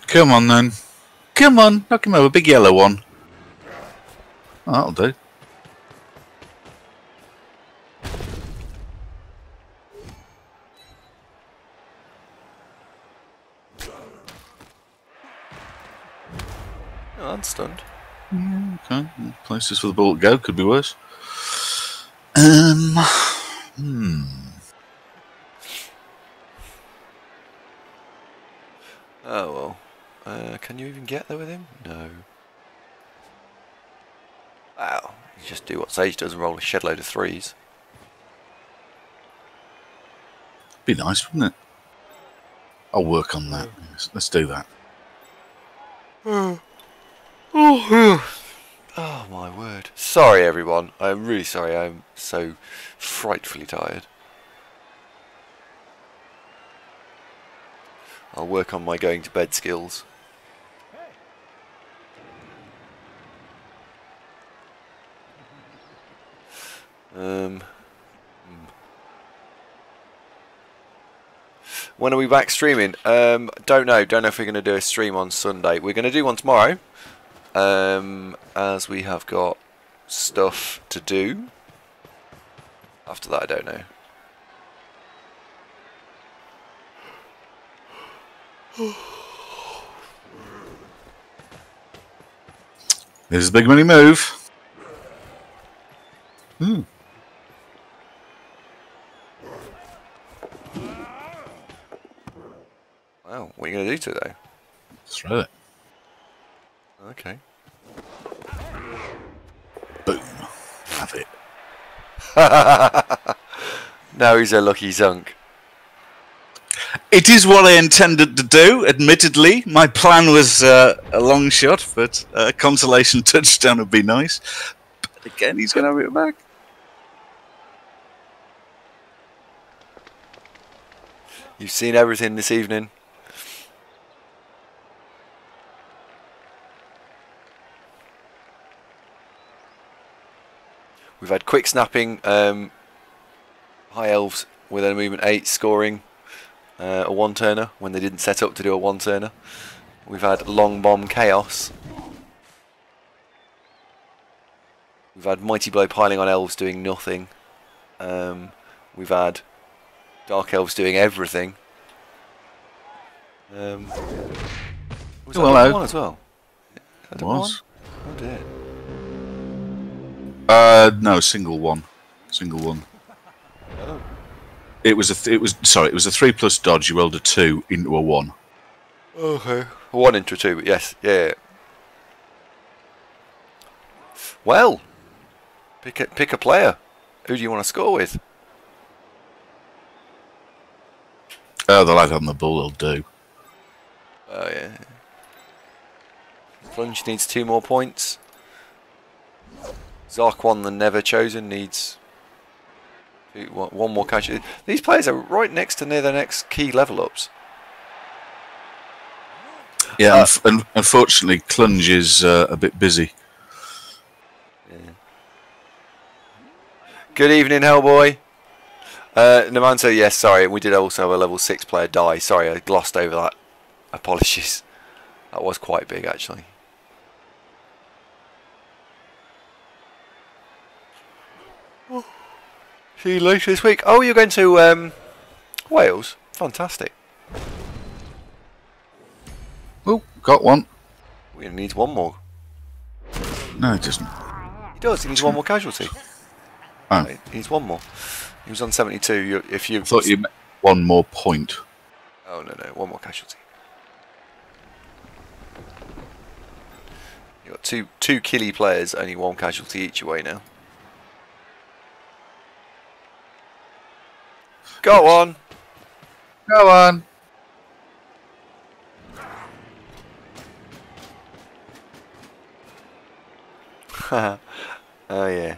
Come on then. Come on, knock him over. Big yellow one. Oh, that'll do. Oh, I'm stunned. Yeah, okay. Places for the ball to go. Could be worse. Oh well. Can you even get there with him? No. Wow. You just do what Sage does and roll a shed load of 3s. Be nice, wouldn't it? I'll work on that. Yes, let's do that. Oh, Oh my word. Sorry everyone. I'm really sorry. I'm so frightfully tired. I'll work on my going to bed skills. When are we back streaming? Don't know. Don't know if we're going to do a stream on Sunday. We're going to do one tomorrow. As we have got stuff to do. After that, I don't know. There's a big money move. Hmm. Wow, what are you going to do today? Throw it. Okay. Boom. Have it. Now he's a lucky zunk. It is what I intended to do, admittedly. My plan was a long shot, but a consolation touchdown would be nice. But again, he's going to have it back. You've seen everything this evening. We've had quick snapping, high elves with a movement 8 scoring a one-turner when they didn't set up to do a one-turner. We've had long bomb chaos. We've had mighty blow piling on elves doing nothing. We've had dark elves doing everything. Was that Hello. one as well? It was. Oh dear. No, single one. Single one. Oh. It was a 3+ dodge. You rolled a 2 into a 1. Okay. 1 into a 2, but yes, yeah. Well, pick a player. Who do you want to score with? Oh, the lad on the bull will do. Oh yeah. Plunge needs 2 more points. Zarquan, the Never Chosen, needs 1 more casualty. These players are right next to near their next key level ups. Yeah, unfortunately, Clunge is a bit busy. Yeah. Good evening, Hellboy. Namanto, yes, sorry, we did also have a level 6 player die. Sorry, I glossed over that. Apologies. That was quite big, actually. See you later this week. Oh, you're going to Wales? Fantastic. Oh, got one. We needs 1 more. No, it doesn't. He does. He needs 1 more casualty. Oh. He needs 1 more. He was on 72. If you I thought you meant 1 more point. Oh no, 1 more casualty. You got two killy players, only 1 casualty each away now. Go on. Go on. Oh yeah.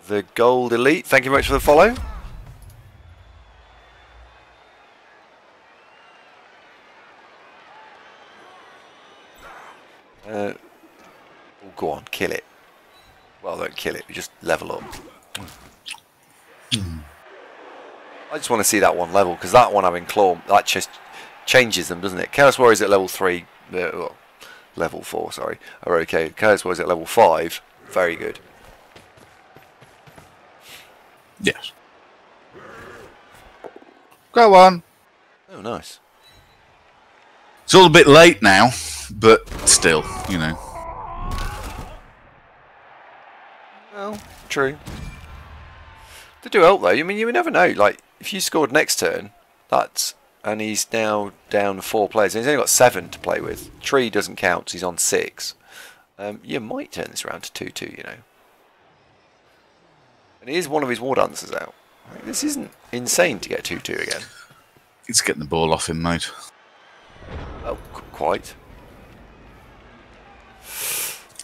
The Gold Elite, thank you very much for the follow. Go on, kill it. Well, don't kill it, we just level up. I just want to see that one level, because that one having claw, that just changes them, doesn't it? Chaos Warriors at level 3, level 4, sorry, are okay. Chaos Warriors at level 5, very good. Yes. Go on. Oh, nice. It's all a bit late now, but still, you know. Well, true. They do help though. I mean, you never know. Like, if you scored next turn, and he's now down 4 players, and he's only got 7 to play with. Tree doesn't count, so he's on 6. You might turn this around to 2-2, you know. And he is one of his war dancers out. This isn't insane to get 2-2 again. It's getting the ball off him, mate. Oh, quite.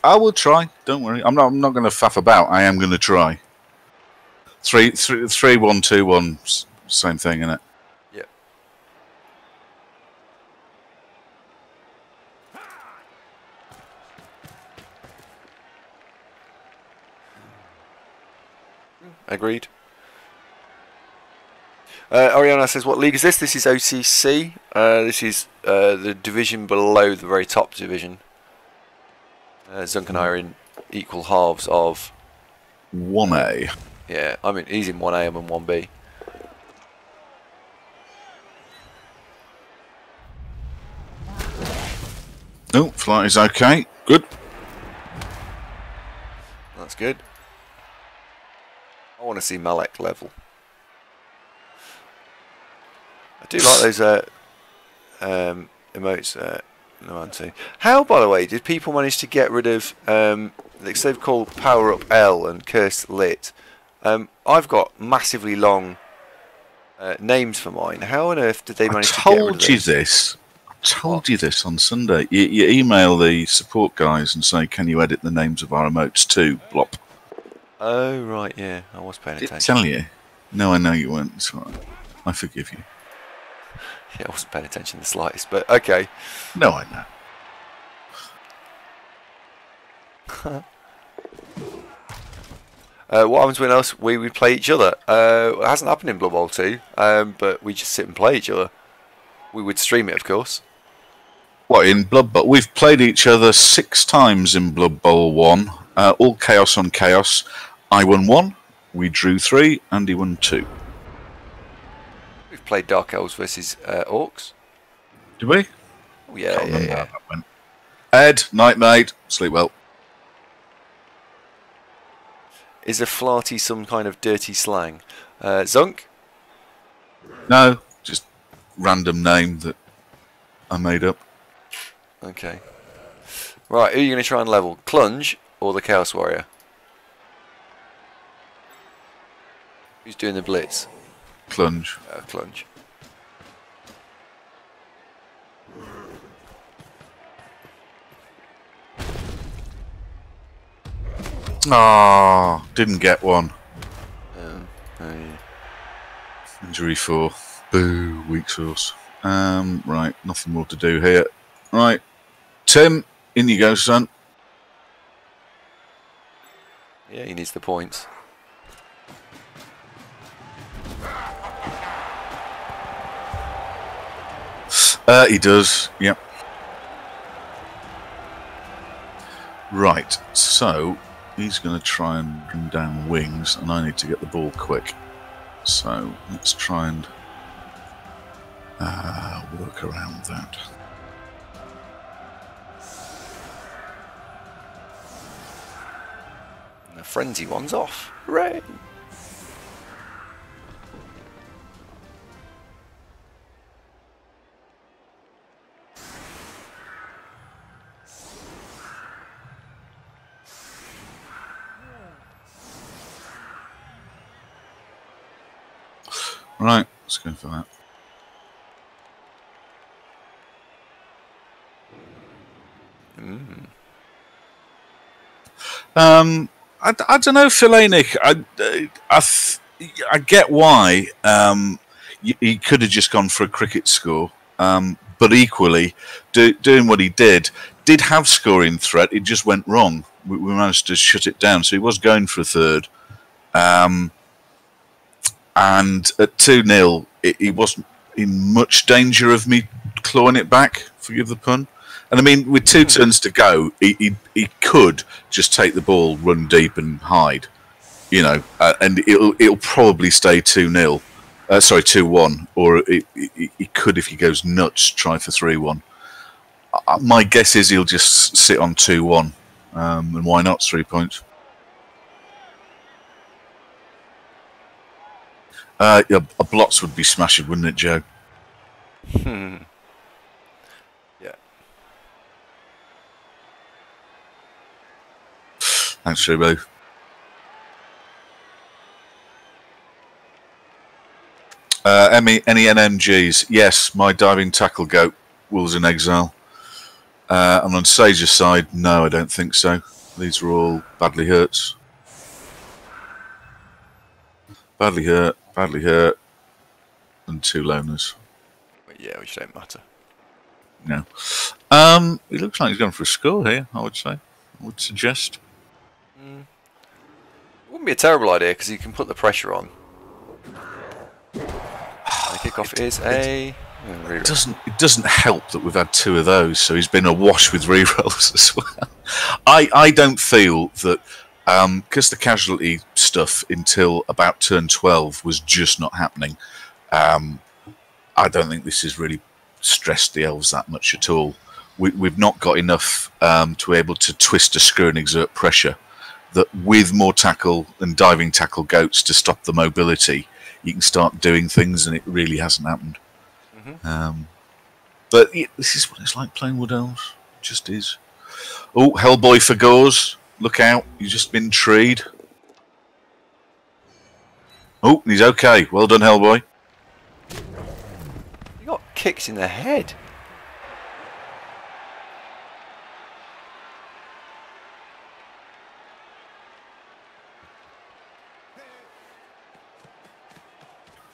I will try. Don't worry. I'm not going to faff about. I am going to try. 3-1-2-1. Same thing, isn't it? Yep. Agreed. Oriana says, what league is this? This is OCC. This is the division below the very top division. Zunk and I are in equal halves of 1A. Yeah, I mean, he's in 1A, I'm in 1B. No, flight is okay. Good. That's good. I want to see Malek level. I do like those emotes. No answer. How, by the way, did people manage to get rid of they've called Power Up L and Curse Lit? I've got massively long names for mine. How on earth did they manage to get rid of this? I told you this on Sunday. You email the support guys and say, can you edit the names of our emotes too? Blop. Oh, right, yeah. I was paying Did I attention. tell you? No, I know you weren't. It's all right. I forgive you. Yeah, I wasn't paying attention in the slightest, but okay. No, I know. What happens when else we play each other? It hasn't happened in Blood Bowl 2, but we just sit and play each other. We would stream it, of course. What, in Blood Bowl? We've played each other 6 times in Blood Bowl 1. All chaos on chaos. I won 1, we drew 3, Andy won 2. We've played Dark Elves versus Orcs. Did we? Oh, yeah, Can't remember yeah. how that went. Ed, night mate, sleep well. Is a flarty some kind of dirty slang? Zunk? No, just random name that I made up. Okay. Right, who are you going to try and level? Clunge or the Chaos Warrior? Who's doing the blitz? Plunge. Clunge. Ah, didn't get one. Oh, yeah. Injury 4. Boo, weak source. Right, nothing more to do here. Right, Tim, in you go, son. Yeah, he needs the points. He does, yep. Right, so he's going to try and bring down wings, and I need to get the ball quick. So let's try and work around that. And the frenzy one's off. Hooray! Right, let's go for that. I don't know, Philanic. I get why he could have just gone for a cricket score, but equally, doing what he did have scoring threat. It just went wrong. We managed to shut it down, so he was going for a third. And at 2-0, he wasn't in much danger of me clawing it back, forgive the pun. And I mean, with 2 turns to go, he could just take the ball, run deep and hide, you know, and it'll probably stay 2-0, sorry, 2-1, or he could, if he goes nuts, try for 3-1. My guess is he'll just sit on 2-1, and why not? 3 points. Yeah, a blots would be smashing, wouldn't it, Joe? Yeah. Thanks, Shubo. Any NMGs? Yes, my diving tackle goat was in exile. And on Sage's side, no, I don't think so. These are all badly hurts. Badly hurt, and 2 loners. Yeah, which don't matter. No. It looks like he's going for a score here, I would say. I would suggest. It wouldn't be a terrible idea because you can put the pressure on. The kickoff is a... It doesn't help that we've had 2 of those, so he's been awash with rerolls as well. I don't feel that... because the casualty stuff until about turn 12 was just not happening, I don't think this has really stressed the elves that much at all. We've not got enough to be able to twist a screw and exert pressure that with more tackle and diving tackle goats to stop the mobility, you can start doing things, and it really hasn't happened. But this is what it's like playing Wood Elves. It just is. Oh, Hellboy for Gauze. Look out, you've just been treed. Oh, he's okay. Well done, Hellboy. You got kicked in the head.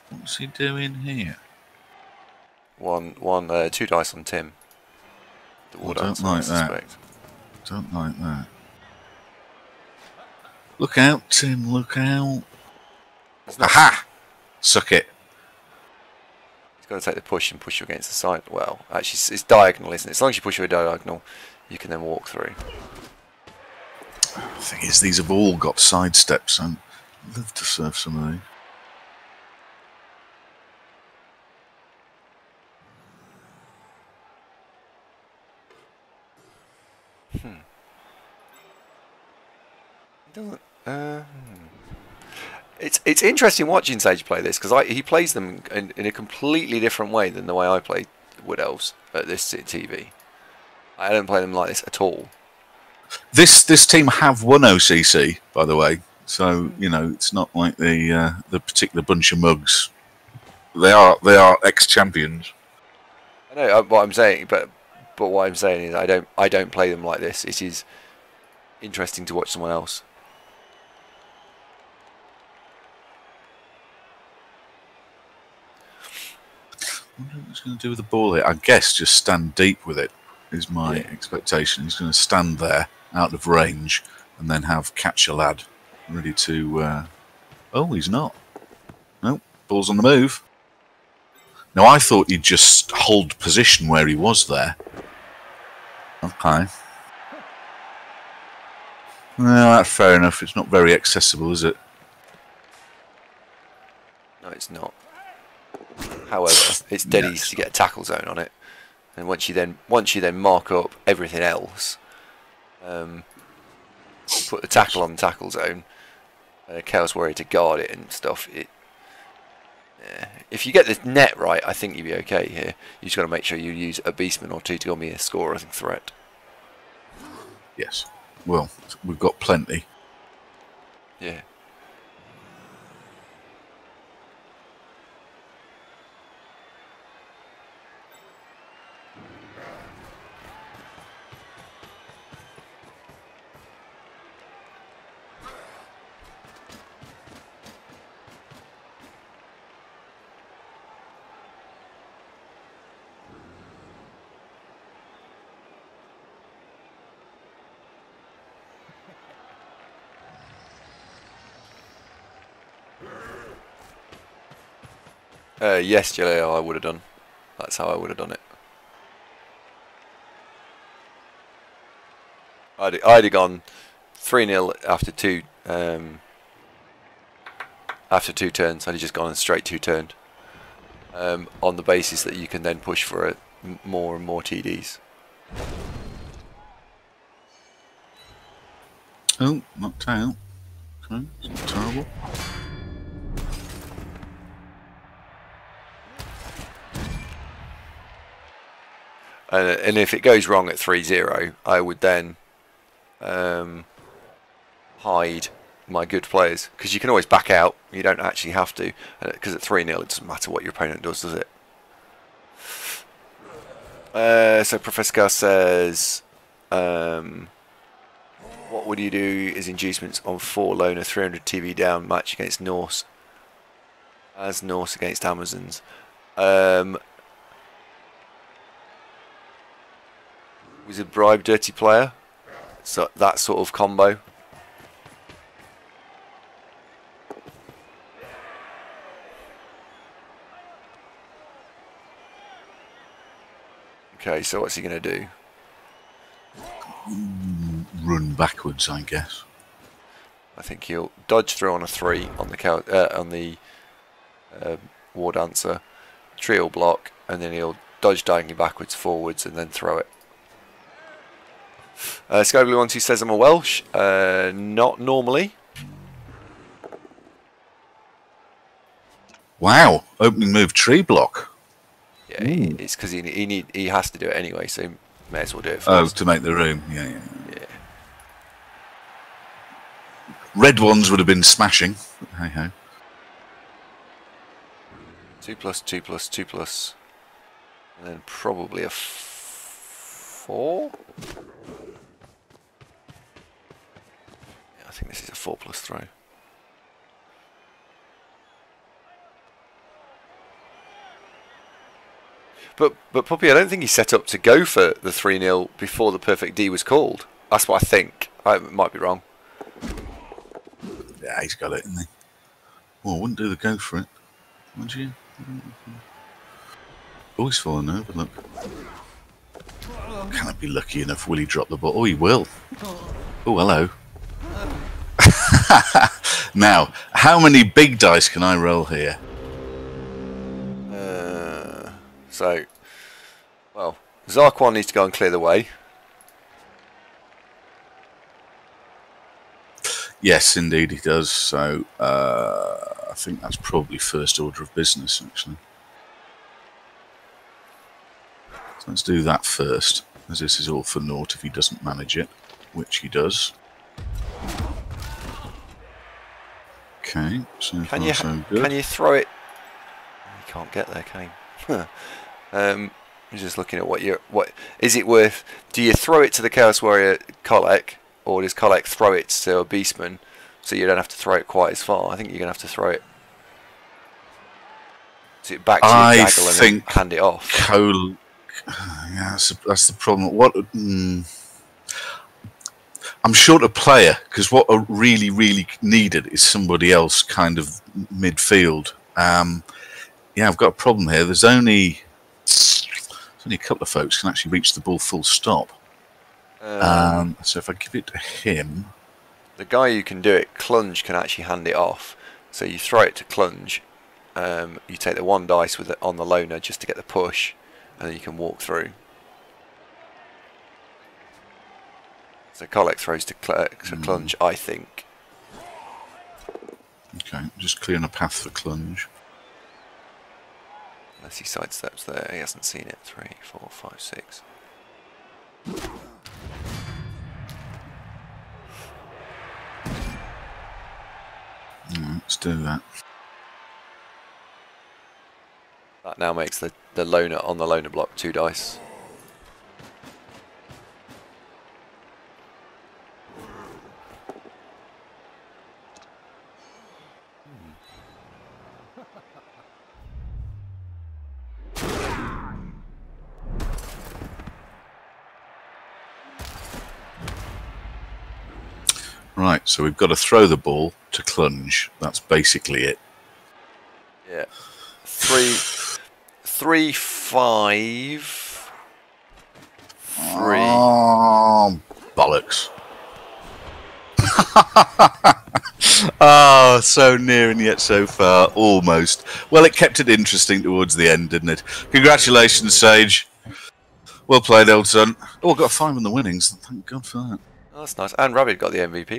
What's he doing here? 2 dice on Tim. I don't like that. Don't like that. Look out, Tim, look out. Aha! Suck it. He's got to take the push and push you against the side. Well, actually, it's diagonal, isn't it? As long as you push you a diagonal, you can then walk through. The thing is, these have all got side steps, and I'd love to surf some of these. It's interesting watching Sage play this because he plays them in a completely different way than the way I play Wood Elves at this TV. I don't play them like this at all. This team have won OCC, by the way, so you know it's not like the particular bunch of mugs. They are ex-champions. I know what I'm saying, but what I'm saying is I don't play them like this. It is interesting to watch someone else. I wonder what he's going to do with the ball here. I guess just stand deep with it is my expectation. He's going to stand there out of range and then have catch a lad ready to... Oh, he's not. No, ball's on the move. Now, I thought he'd just hold position where he was there. Okay. No, that's fair enough. It's not very accessible, is it? No, it's not. However, it's dead easy to get a tackle zone on it, and once you then mark up everything else, put the tackle on the tackle zone, Chaos Warrior to guard it and stuff. If you get the net right, I think you'll be okay here. You just got to make sure you use a beastman or 2 to give me a scoring threat. Yes. Well, we've got plenty. Yeah. Yes, Jaleo, I would have done. That's how I would have done it. I'd have gone 3-0 after two turns. I'd have just gone and straight 2-turned on the basis that you can then push for more and more TDs. Oh, knocked out. Okay, it's not terrible. And if it goes wrong at 3-0, I would then hide my good players, because you can always back out. You don't actually have to, because at 3-0 it doesn't matter what your opponent does it? So Professor Gas says, what would you do is inducements on 4 loner 300 TV down match against Norse, as Norse against Amazons. Was a bribe dirty player, so that sort of combo. Okay, so what's he going to do? Run backwards, I guess. I think he'll dodge through on a 3 on the war dancer. Tree will block, and then he'll dodge diagonally backwards, forwards, and then throw it. Skyblue12 says I'm a Welsh. Not normally. Wow, opening move tree block. Yeah, it's because he has to do it anyway, so he may as well do it first. Oh, to make the room. Yeah. Red ones would have been smashing. Hey ho. 2+, 2+, 2+, and then probably a 4. Yeah, I think this is a 4+ throw. But Puppy, I don't think he set up to go for the 3-0 before the perfect D was called. That's what I think. I might be wrong. Yeah, he's got it, isn't he? Well, I wouldn't do the go for it, would you? Always falling over, look. Can I be lucky enough? Will he drop the ball? Oh, he will. Oh, hello. Now, how many big dice can I roll here? So, well, Zarquan needs to go and clear the way. Yes, indeed he does. So, I think that's probably first order of business, actually. So let's do that first, as this is all for naught if he doesn't manage it, which he does. Okay, so far so good. Can you throw it? You can't get there, can you? I'm just looking at what is it worth? Do you throw it to the Chaos Warrior Kolek, or does Kolek throw it to a Beastman, so you don't have to throw it quite as far? I think you're gonna have to throw it back to your Gaggle and hand it off. Yeah, that's the problem. I'm short a player, because what I really needed is somebody else kind of midfield. Yeah, I've got a problem here. There's only a couple of folks can actually reach the ball full stop. So if I give it to him, the guy who can do it, Clunge, can actually hand it off. So you throw it to Clunge. You take the 1 dice with it on the loner just to get the push, and then you can walk through. So Kolek throws to Clunge, I think. Okay, just clearing a path for Clunge. Unless he sidesteps there, he hasn't seen it. 3, 4, 5, 6. Let's do that. That now makes the loner on the loner block 2 dice. Right, so we've got to throw the ball to Clunge. That's basically it. Yeah. 3, 5. 3. Oh, bollocks. Oh, so near and yet so far. Almost. Well, it kept it interesting towards the end, didn't it? Congratulations, Sage. Well played, old son. Oh, I got a 5 on the winnings. Thank God for that. Oh, that's nice. And Rabbit got the MVP.